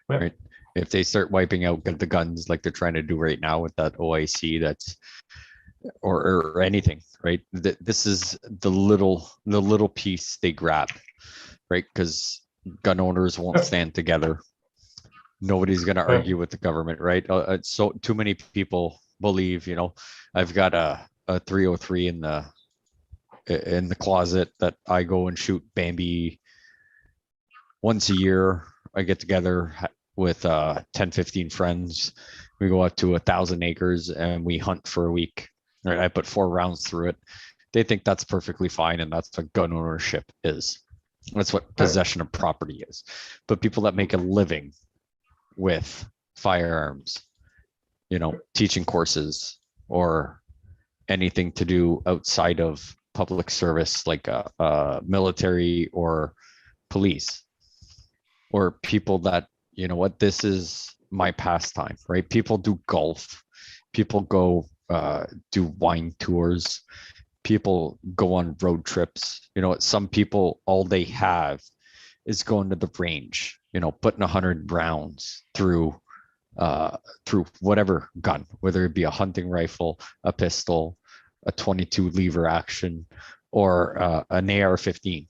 Yeah. Right? If they start wiping out the guns like they're trying to do right now with that OIC, that's or anything, right? This is the little piece they grab, right? Because gun owners won't stand together. Nobody's going to argue with the government, right? So too many people believe, I've got a 303 in the closet that I go and shoot Bambi once a year. I get together with 10, 15 friends. We go up to 1,000 acres and we hunt for a week. Right? I put 4 rounds through it. They think that's perfectly fine, and that's what gun ownership is. That's what possession of property is. But people that make a living with firearms, teaching courses or anything to do outside of public service, like military or police, or people that, this is my pastime, right? People do golf, people go do wine tours, people go on road trips. Some people, all they have is going to the range, putting 100 rounds through whatever gun, whether it be a hunting rifle, a pistol, a 22 lever action, or an AR-15.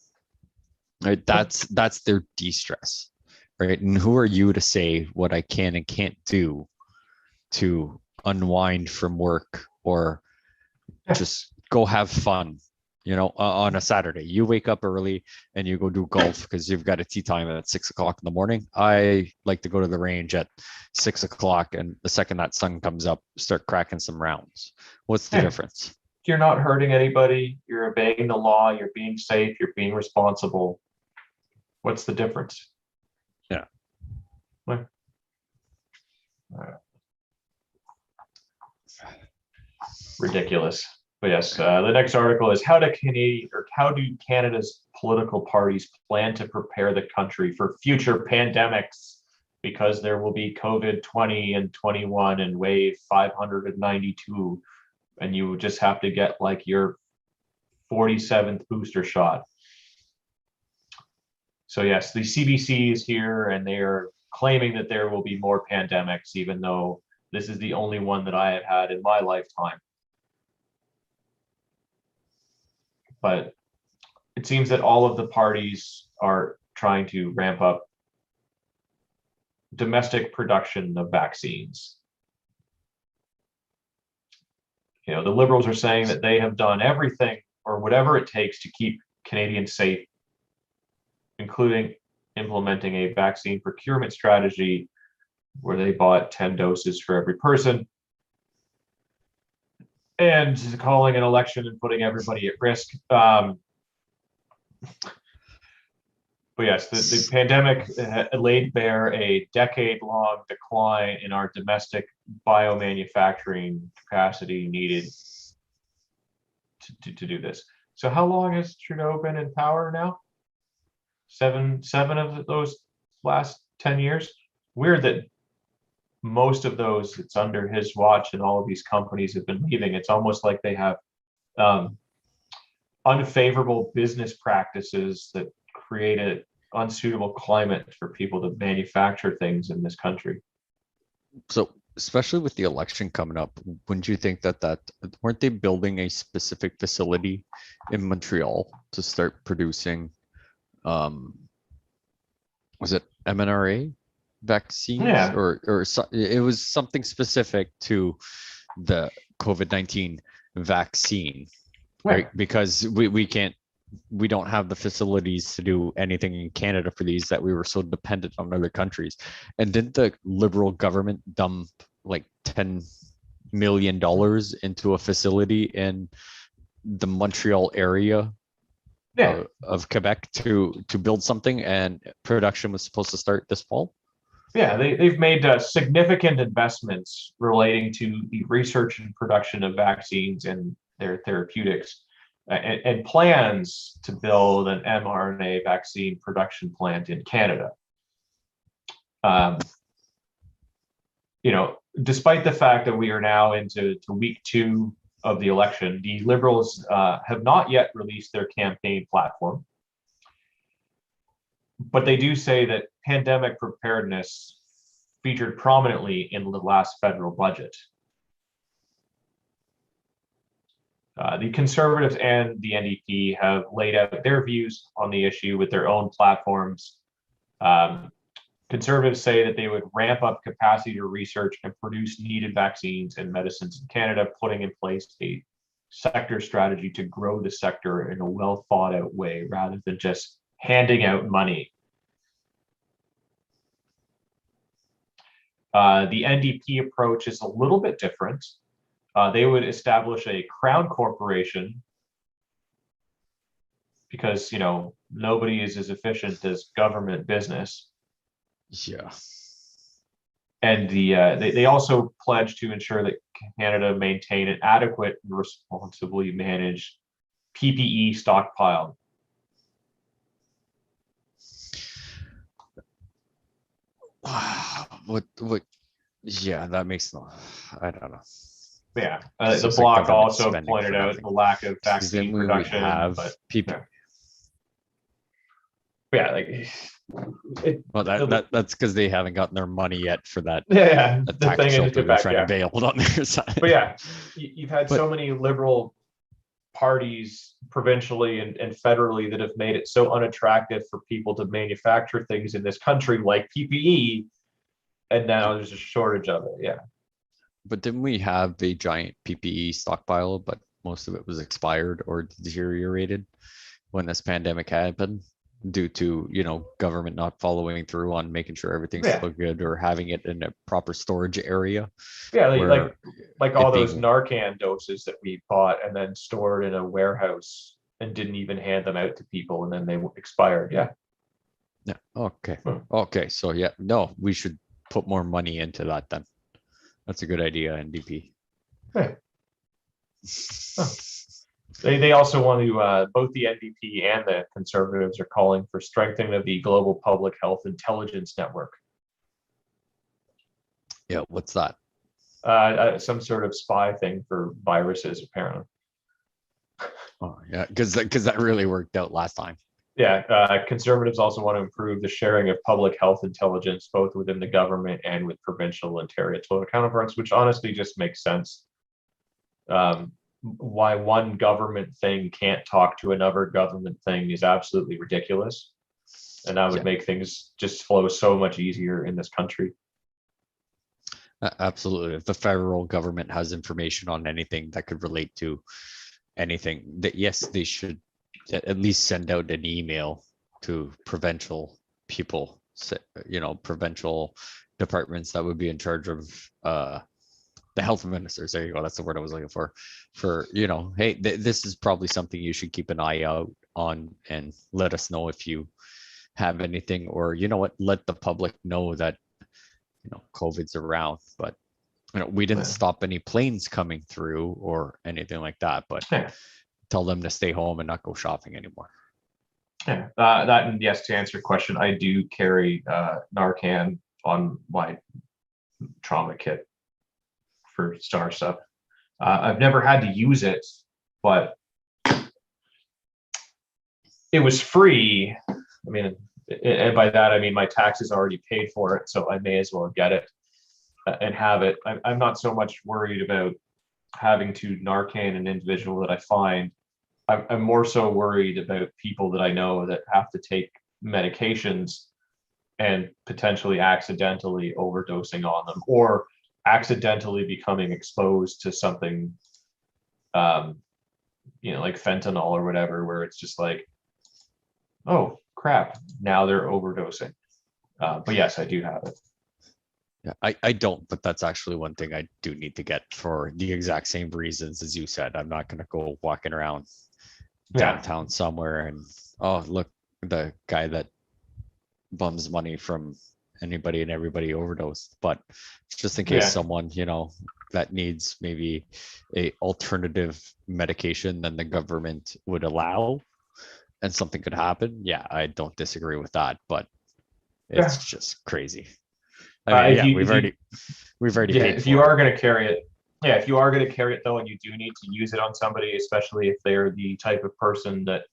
Right? That's their de-stress, right? And who are you to say what I can and can't do to unwind from work or just go have fun, on a Saturday? You wake up early and you go do golf because you've got a tee time at 6 o'clock in the morning. I like to go to the range at 6 o'clock, and the second that sun comes up, start cracking some rounds. What's the difference? You're not hurting anybody. You're obeying the law. You're being safe. You're being responsible. What's the difference? Yeah. What? Ridiculous. But yes, the next article is how do Canada's political parties plan to prepare the country for future pandemics, because there will be COVID 20 and 21 and wave 592, and you just have to get like your 47th booster shot. So yes, the CBC is here and they are claiming that there will be more pandemics, even though this is the only one that I have had in my lifetime. But it seems that all of the parties are trying to ramp up domestic production of vaccines. The Liberals are saying that they have done everything or whatever it takes to keep Canadians safe, including implementing a vaccine procurement strategy where they bought 10 doses for every person, and calling an election and putting everybody at risk. But yes, the pandemic laid bare a decade-long decline in our domestic biomanufacturing capacity needed to do this. So how long has Trudeau been in power now? Seven of those last 10 years. Weird that most of those, it's under his watch, and all of these companies have been leaving. It's almost like they have unfavorable business practices that create an unsuitable climate for people to manufacture things in this country. So especially with the election coming up, wouldn't you think that weren't they building a specific facility in Montreal to start producing was it mRNA vaccines? Yeah. or it was something specific to the COVID-19 vaccine, right? Because we don't have the facilities to do anything in Canada for these, that we were so dependent on other countries. And didn't the Liberal government dump like $10 million into a facility in the Montreal area of Quebec to build something, and production was supposed to start this fall? Yeah, they've made significant investments relating to the research and production of vaccines and their therapeutics, and plans to build an mRNA vaccine production plant in Canada. Despite the fact that we are now into week 2 of the election, the Liberals have not yet released their campaign platform. But they do say that pandemic preparedness featured prominently in the last federal budget. The Conservatives and the NDP have laid out their views on the issue with their own platforms. Conservatives say that they would ramp up capacity to research and produce needed vaccines and medicines in Canada, putting in place a sector strategy to grow the sector in a well thought out way rather than just handing out money. The NDP approach is a little bit different. They would establish a crown corporation because, you know, nobody is as efficient as government business. Yeah. And they also pledge to ensure that Canada maintain an adequate and responsibly managed PPE stockpile. What, yeah, that makes no, I don't know. Yeah, It's the just like bloc government also spending pointed for out nothing. the lack of Because then vaccine we production. have But people. yeah, like Well, that's because they haven't gotten their money yet for that yeah, the attack thing is shelter get they're back, trying to bail on their side. But yeah, you've had But- so many liberal parties provincially and federally that have made it so unattractive for people to manufacture things in this country like PPE, and now there's a shortage of it. Yeah. But didn't we have a giant PPE stockpile, but most of it was expired or deteriorated when this pandemic happened due to, you know, government not following through on making sure everything's Yeah. still good or having it in a proper storage area? Yeah, where like all it those being- Narcan doses that we bought and then stored in a warehouse and didn't even hand them out to people, and then they expired. Yeah. Yeah. Okay. Hmm. Okay. So yeah, no, we should put more money into that then. That's a good idea, NDP. Yeah. They also want to, both the NDP and the Conservatives are calling for strengthening of the Global Public Health Intelligence Network. Yeah. What's that? Some sort of spy thing for viruses, apparently. Oh yeah, because that really worked out last time. Yeah, Conservatives also want to improve the sharing of public health intelligence, both within the government and with provincial and territorial counterparts, which honestly just makes sense. Why one government thing can't talk to another government thing is absolutely ridiculous. And that would Yeah. make things just flow so much easier in this country. Absolutely. If the federal government has information on anything that could relate to anything, that yes, they should at least send out an email to provincial people, you know, provincial departments that would be in charge of the health ministers. There you go. That's the word I was looking for. For, you know, hey, this is probably something you should keep an eye out on, and let us know if you have anything, or you know what, let the public know that, you know, COVID's around. But you know, we didn't Yeah. stop any planes coming through or anything like that. But Yeah. tell them to stay home and not go shopping anymore. Yeah, that and yes, to answer your question, I do carry Narcan on my trauma kit for star stuff. I've never had to use it, but it was free. I mean, and by that I mean my taxes already paid for it, so I may as well get it and have it. I'm not so much worried about having to Narcan an individual that I find. I'm more so worried about people that I know that have to take medications and potentially accidentally overdosing on them, or accidentally becoming exposed to something, you know, like fentanyl or whatever, where it's just like, oh crap, now they're overdosing. But yes, I do have it. Yeah, I don't, but that's actually one thing I do need to get for the exact same reasons as you said. I'm not going to go walking around Yeah. downtown somewhere and, oh, look, the guy that bums money from anybody and everybody overdosed. But just in case Yeah. someone, you know, that needs maybe a alternative medication than the government would allow, and something could happen. Yeah, I don't disagree with that, but it's just crazy. I mean, If you- we've already Yeah, paid if for you it. are going to carry it, yeah, if you are going to carry it though, and you do need to use it on somebody, especially if they're the type of person that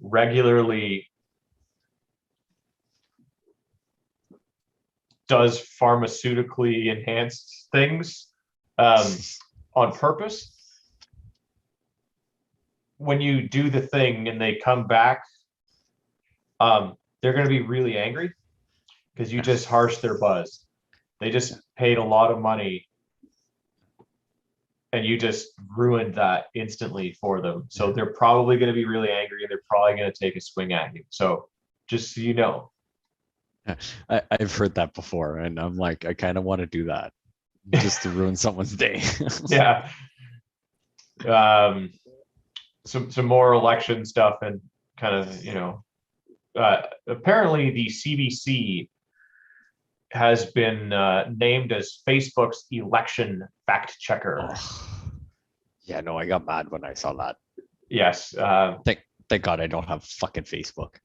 regularly does pharmaceutically enhanced things on purpose. When you do the thing and they come back, they're going to be really angry because you just harshed their buzz. They just paid a lot of money and you just ruined that instantly for them. So they're probably going to be really angry and they're probably going to take a swing at you. So just so you know. I've heard that before, and I'm like, I kind of want to do that just to ruin someone's day. Yeah. Some more election stuff and kind of, apparently the CBC has been named as Facebook's election fact checker. Yeah, no, I got mad when I saw that. Yes. Thank God I don't have fucking Facebook.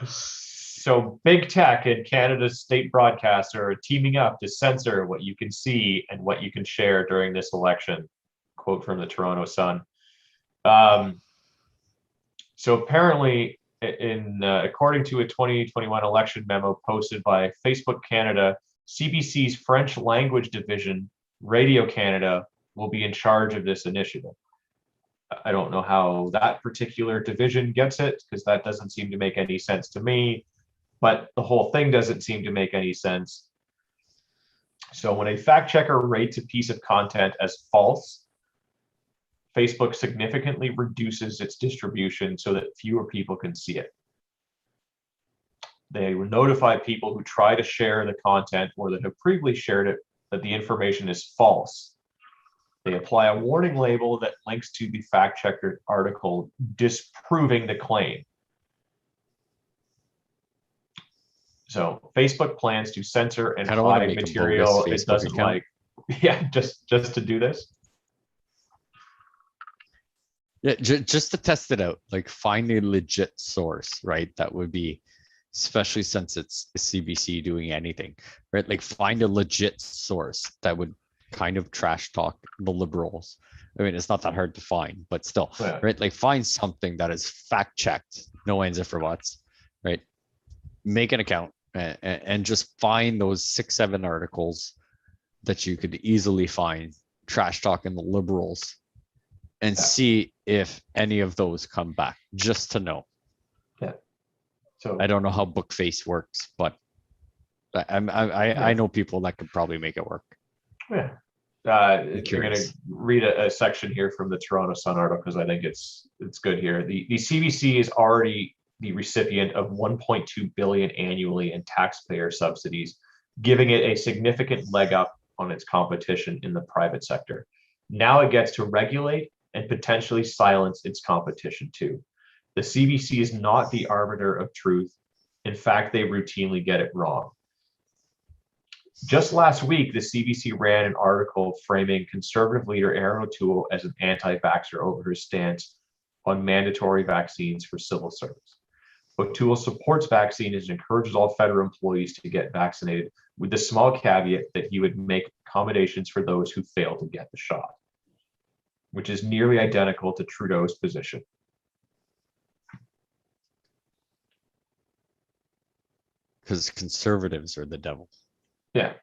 So big tech and Canada's state broadcasts are teaming up to censor what you can see and what you can share during this election. Quote from the Toronto Sun. So apparently, according to a 2021 election memo posted by Facebook Canada, CBC's French language division, Radio Canada, will be in charge of this initiative. I don't know how that particular division gets it, because that doesn't seem to make any sense to me, but the whole thing doesn't seem to make any sense. So when a fact checker rates a piece of content as false, Facebook significantly reduces its distribution so that fewer people can see it. They will notify people who try to share the content or that have previously shared it that the information is false. They apply a warning label that links to the fact checker article disproving the claim. So Facebook plans to censor and hide material it doesn't like. Yeah, just to do this. Yeah, just to test it out, like find a legit source, right? That would be, especially since it's CBC doing anything, right? Like find a legit source that would kind of trash talk the Liberals. I mean, it's not that hard to find, but still, Yeah. right? Like find something that is fact checked, no ands, if or buts, right? Make an account and just find those 6-7 articles that you could easily find trash talking the Liberals, and see if any of those come back, just to know. Yeah. So I don't know how Bookface works, but I know people that could probably make it work. Yeah. I'm going to curious. read a section here from the Toronto Sun article because I think it's good here. The CBC is already the recipient of 1.2 billion annually in taxpayer subsidies, giving it a significant leg up on its competition in the private sector. Now it gets to regulate and potentially silence its competition too. The CBC is not the arbiter of truth. In fact, they routinely get it wrong. Just last week, the CBC ran an article framing Conservative leader Erin O'Toole as an anti-vaxxer over her stance on mandatory vaccines for civil service. O'Toole supports vaccines and encourages all federal employees to get vaccinated, with the small caveat that he would make accommodations for those who fail to get the shot, which is nearly identical to Trudeau's position. Because conservatives are the devil. Yeah.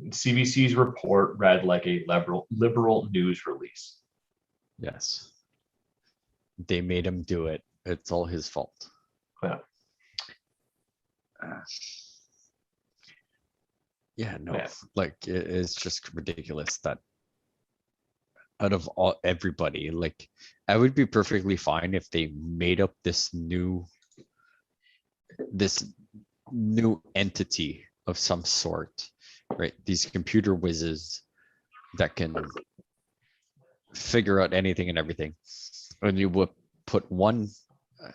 CBC's report read like a liberal news release. Yes. They made him do it. It's all his fault. Yeah. Like it's just ridiculous that out of everybody, like I would be perfectly fine if they made up this new entity of some sort, right? These computer whizzes that can figure out anything and everything. And you would put one,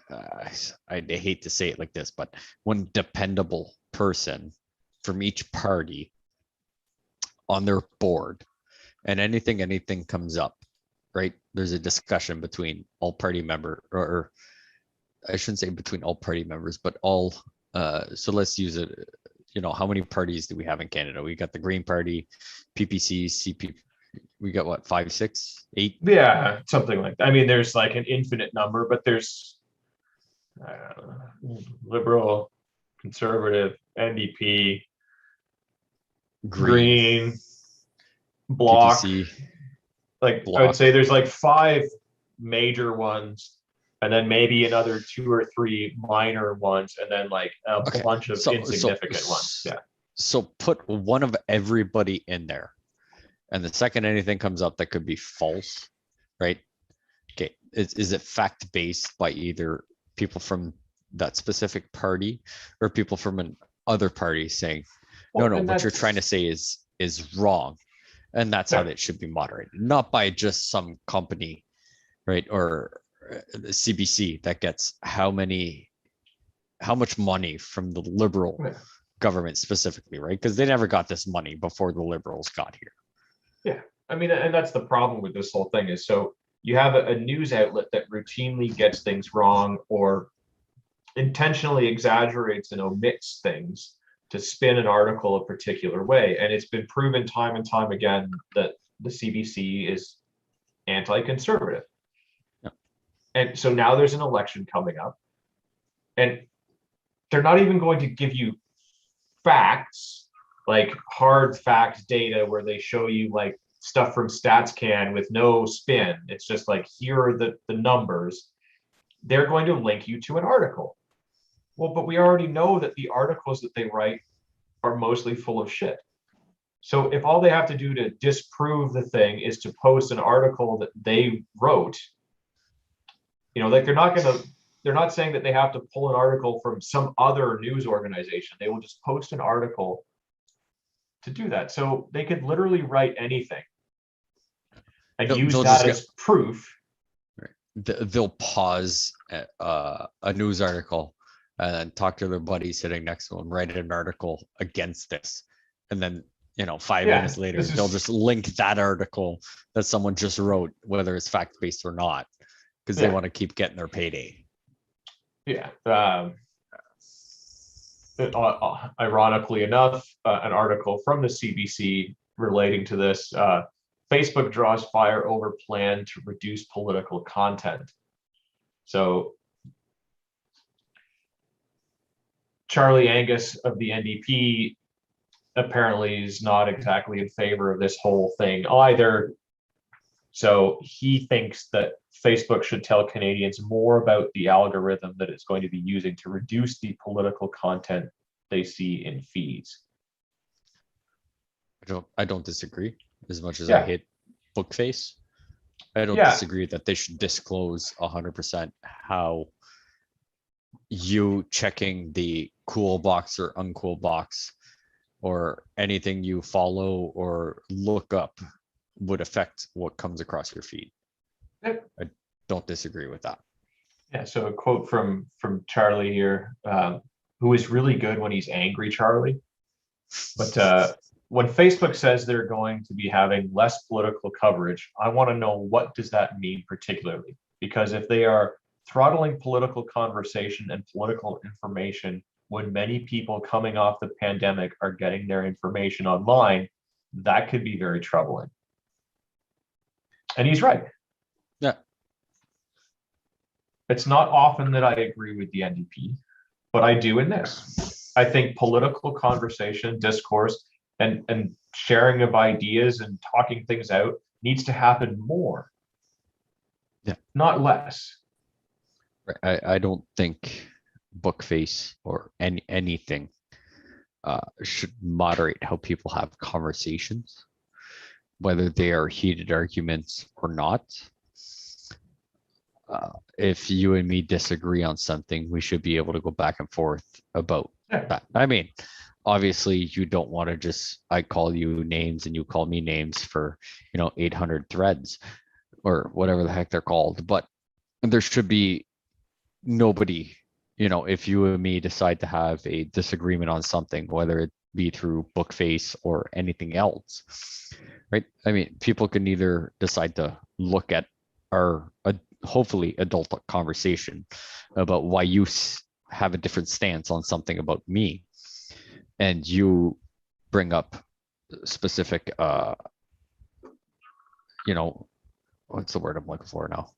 I hate to say it like this, but one dependable person from each party on their board, and anything comes up, right? There's a discussion between all party member, or I shouldn't say between all party members, but all, so let's use it. You know, how many parties do we have in Canada? We got the Green Party, PPC, CP. We got what, 5, 6, 8? Yeah, something like that. I mean, there's like an infinite number, but there's liberal, conservative, NDP, Green, Green, Bloc. PPC, Like I would Block. say there's like 5 major ones, and then maybe another 2 or 3 minor ones, and then like a Okay, bunch of so insignificant ones. Yeah. so put one of everybody in there, and the second anything comes up that could be false, right? Okay, is it fact based by either people from that specific party or people from an other party saying, no, Well, no, and what you're trying to say is wrong, and that's how yeah. that should be moderated, not by just some company, right? Or the CBC that gets how much money from the liberal Yeah. government specifically, right? Because they never got this money before the liberals got here. Yeah, I mean, and that's the problem with this whole thing is so you have a news outlet that routinely gets things wrong or intentionally exaggerates and omits things to spin an article a particular way. And it's been proven time and time again that the CBC is anti-conservative. Yeah. And so now there's an election coming up, and they're not even going to give you facts, like hard fact data where they show you like stuff from StatsCan with no spin. It's just like, here are the numbers. They're going to link you to an article. Well, but we already know that the articles that they write are mostly full of shit. So if all they have to do to disprove the thing is to post an article that they wrote, like they're not saying that they have to pull an article from some other news organization. They will just post an article to do that. So they could literally write anything and use They'll that just as proof. they'll pause a news article and then talk to their buddy sitting next to them, write an article against this, and then 5 Yeah, minutes later this is- they'll just link that article that someone just wrote, whether it's fact based or not, because they Yeah. want to keep getting their payday. Yeah. Ironically enough, an article from the CBC relating to this, Facebook draws fire over plan to reduce political content. So Charlie Angus of the NDP apparently is not exactly in favor of this whole thing either. So he thinks that Facebook should tell Canadians more about the algorithm that it's going to be using to reduce the political content they see in feeds. I don't disagree as much as Yeah. I hate Bookface. I don't Yeah. disagree that they should disclose 100% how you checking the cool box or uncool box or anything you follow or look up would affect what comes across your feed. Yep. I don't disagree with that. Yeah, so a quote from Charlie here, who is really good when he's angry, Charlie. But when Facebook says they're going to be having less political coverage, I want to know, what does that mean particularly? Because if they are throttling political conversation and political information when many people coming off the pandemic are getting their information online, that could be very troubling. And he's right. Yeah. It's not often that I agree with the NDP, but I do in this. I think political conversation, discourse, and sharing of ideas and talking things out needs to happen more. Yeah. Not less. I don't think Bookface or anything should moderate how people have conversations, whether they are heated arguments or not. If you and me disagree on something, we should be able to go back and forth about that. I mean, obviously you don't want to just, I call you names and you call me names for 800 threads or whatever the heck they're called, but there should be nobody, if you and me decide to have a disagreement on something, whether it be through Bookface or anything else, right? I mean, people can either decide to look at our hopefully adult conversation about why you have a different stance on something about me, and you bring up specific what's the word I'm looking for now,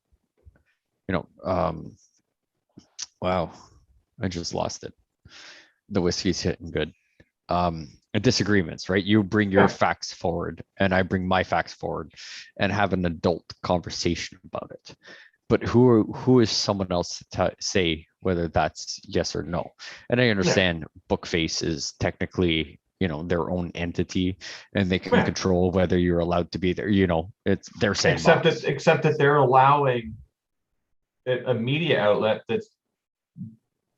Wow, I just lost it. The whiskey's hitting good. Disagreements, right? You bring your Yeah. facts forward and I bring my facts forward and have an adult conversation about it. But who is someone else to say whether that's yes or no? And I understand Bookface is technically, their own entity and they can Yeah. control whether you're allowed to be there. It's their sandbox. Except that they're allowing a media outlet that's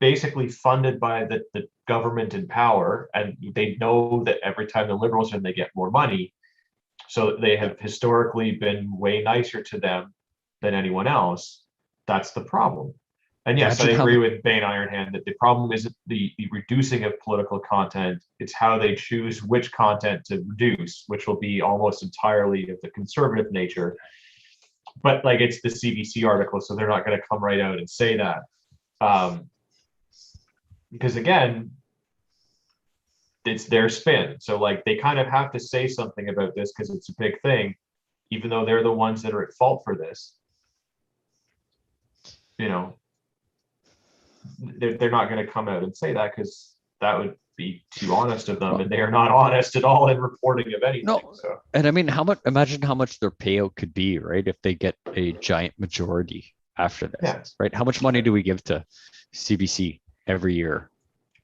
basically funded by the government in power, and they know that every time the liberals in, they get more money. So they have historically been way nicer to them than anyone else. That's the problem. And yes, Imagine I how agree with Bane Ironhand that the problem isn't the reducing of political content, it's how they choose which content to reduce, which will be almost entirely of the conservative nature. But like, it's the CBC article, so they're not going to come right out and say that. Because again, it's their spin. So like, they kind of have to say something about this because it's a big thing, even though they're the ones that are at fault for this. They're not going to come out and say that because that would be too honest of them, and they are not honest at all in reporting of anything. No, so. and I mean, imagine how much their payout could be, right? If they get a giant majority after this, right? How much money do we give to CBC every year?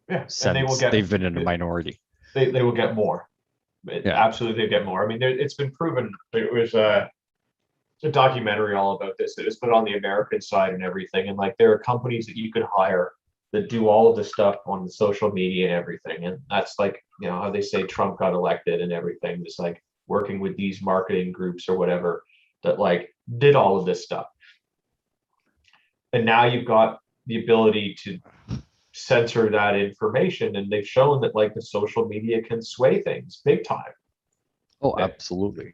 Yeah, since they've been in a minority. They will get more. Absolutely, they get more. I mean, it's been proven. It was a documentary all about this. It was put on the American side and everything. And like, there are companies that you could hire that do all of the stuff on the social media and everything. And that's like, how they say Trump got elected and everything. It's like working with these marketing groups or whatever that like did all of this stuff. And now you've got the ability to censor that information, and they've shown that like the social media can sway things big time. Oh, absolutely.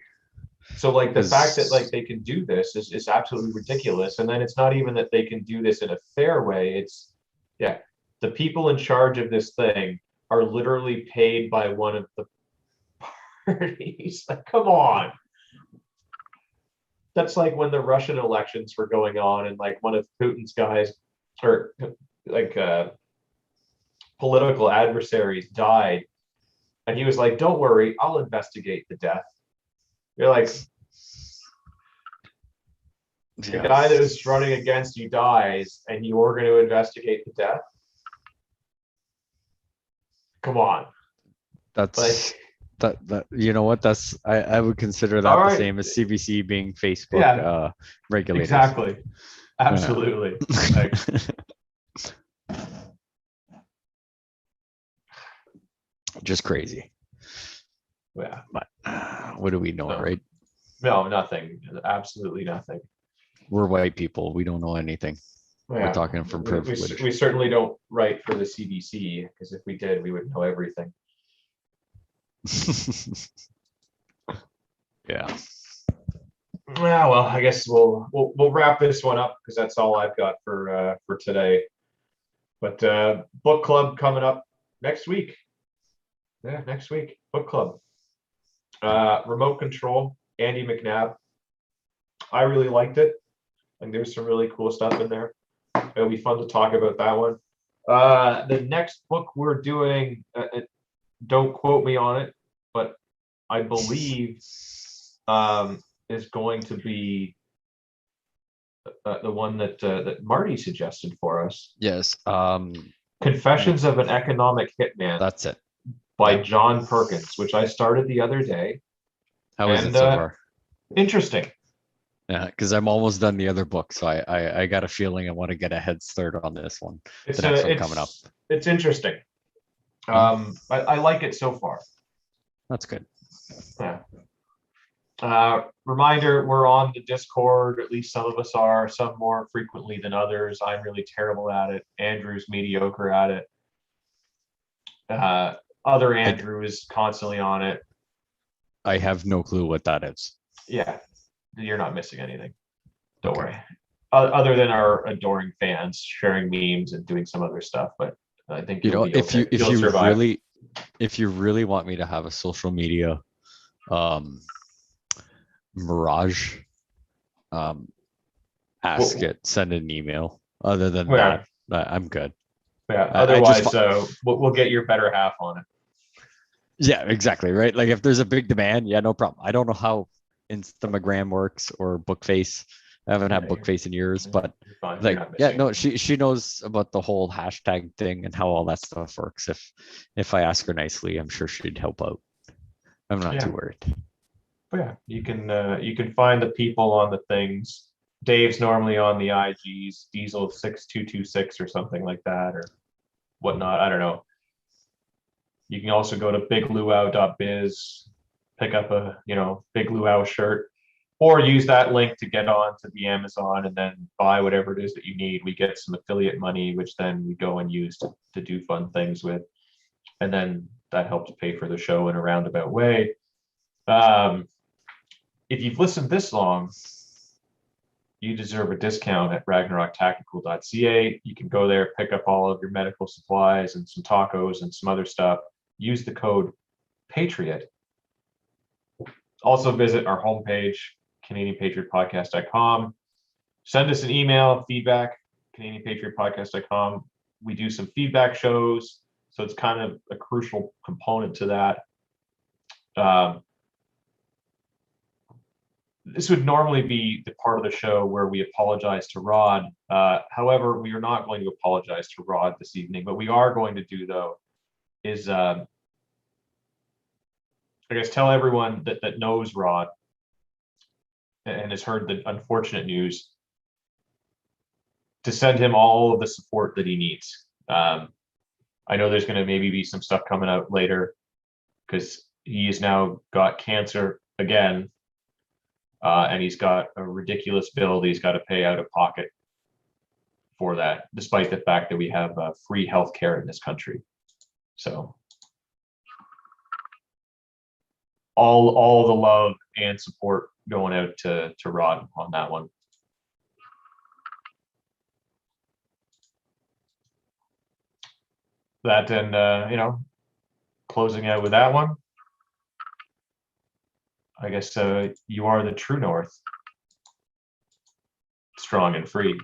So like, the fact that like they can do this is absolutely ridiculous. And then it's not even that they can do this in a fair way. It's the people in charge of this thing are literally paid by one of the parties. Like, come on. That's like when the Russian elections were going on and like one of Putin's guys, or like political adversaries, died, and he was like, don't worry, I'll investigate the death. You're like, the guy that is running against you dies and you're going to investigate the death? Come on. That's like, that you know what, that's I would consider that the same as CBC being Facebook regulators. Exactly. Absolutely. Like, just crazy. Yeah. But what do we know, right? No, nothing. Absolutely nothing. We're white people. We don't know anything. We're talking from privilege. We certainly don't write for the CBC, because if we did, we would know everything. Yeah. Yeah, well, I guess we'll wrap this one up because that's all I've got for today. But book club coming up next week. Yeah, next week, book club. Remote Control, Andy McNabb. I really liked it. And there's some really cool stuff in there. It'll be fun to talk about that one. The next book we're doing, don't quote me on it, but I believe is going to be the one that Marty suggested for us. Yes. Confessions of an Economic Hitman. That's it. By John Perkins, which I started the other day. How is it so far? Interesting. Yeah, because I'm almost done the other book, so I got a feeling I want to get a head start on this one. The next one coming up. It's interesting. I like it so far. That's good. Yeah. Reminder, we're on the Discord. At least some of us are. Some more frequently than others. I'm really terrible at it. Andrew's mediocre at it. Other Andrew is constantly on it. I have no clue what that is. Yeah, you're not missing anything. Don't worry. Other than our adoring fans sharing memes and doing some other stuff, but I think if you really want me to have a social media mirage, ask it, send an email. Other than that, I'm good. Yeah. I just Otherwise, we'll get your better half on it. Yeah, exactly. Right. Like if there's a big demand, yeah, no problem. I don't know how Instagram works or Bookface. I haven't had Yeah, Bookface in years, but you're fine. You're like, not yeah, missing. no, she knows about the whole hashtag thing and how all that stuff works. If I ask her nicely, I'm sure she'd help out. I'm not too Yeah. worried. But yeah, you can find the people on the things. Dave's normally on the IGs, Diesel 6226 or something like that, or whatnot. I don't know. You can also go to bigluau.biz, pick up a Big Luau shirt, or use that link to get on to the Amazon and then buy whatever it is that you need. We get some affiliate money, which then we go and use to do fun things with, and then that helps pay for the show in a roundabout way. Um, if you've listened this long, you deserve a discount at ragnaroktactical.ca. You can go there, pick up all of your medical supplies and some tacos and some other stuff. Use the code Patriot. Also visit our homepage, CanadianPatriotPodcast.com. Send us an email, feedback, CanadianPatriotPodcast.com. We do some feedback shows, so it's kind of a crucial component to that. This would normally be the part of the show where we apologize to Rod. However, we are not going to apologize to Rod this evening. What we are going to do, though, is I guess tell everyone that knows Rod and has heard the unfortunate news to send him all of the support that he needs. I know there's going to maybe be some stuff coming out later because he has now got cancer again. And he's got a ridiculous bill that he's got to pay out of pocket for that, despite the fact that we have free healthcare in this country. So all the love and support going out to Rod on that one. That and closing out with that one. I guess you are the true north, strong and free.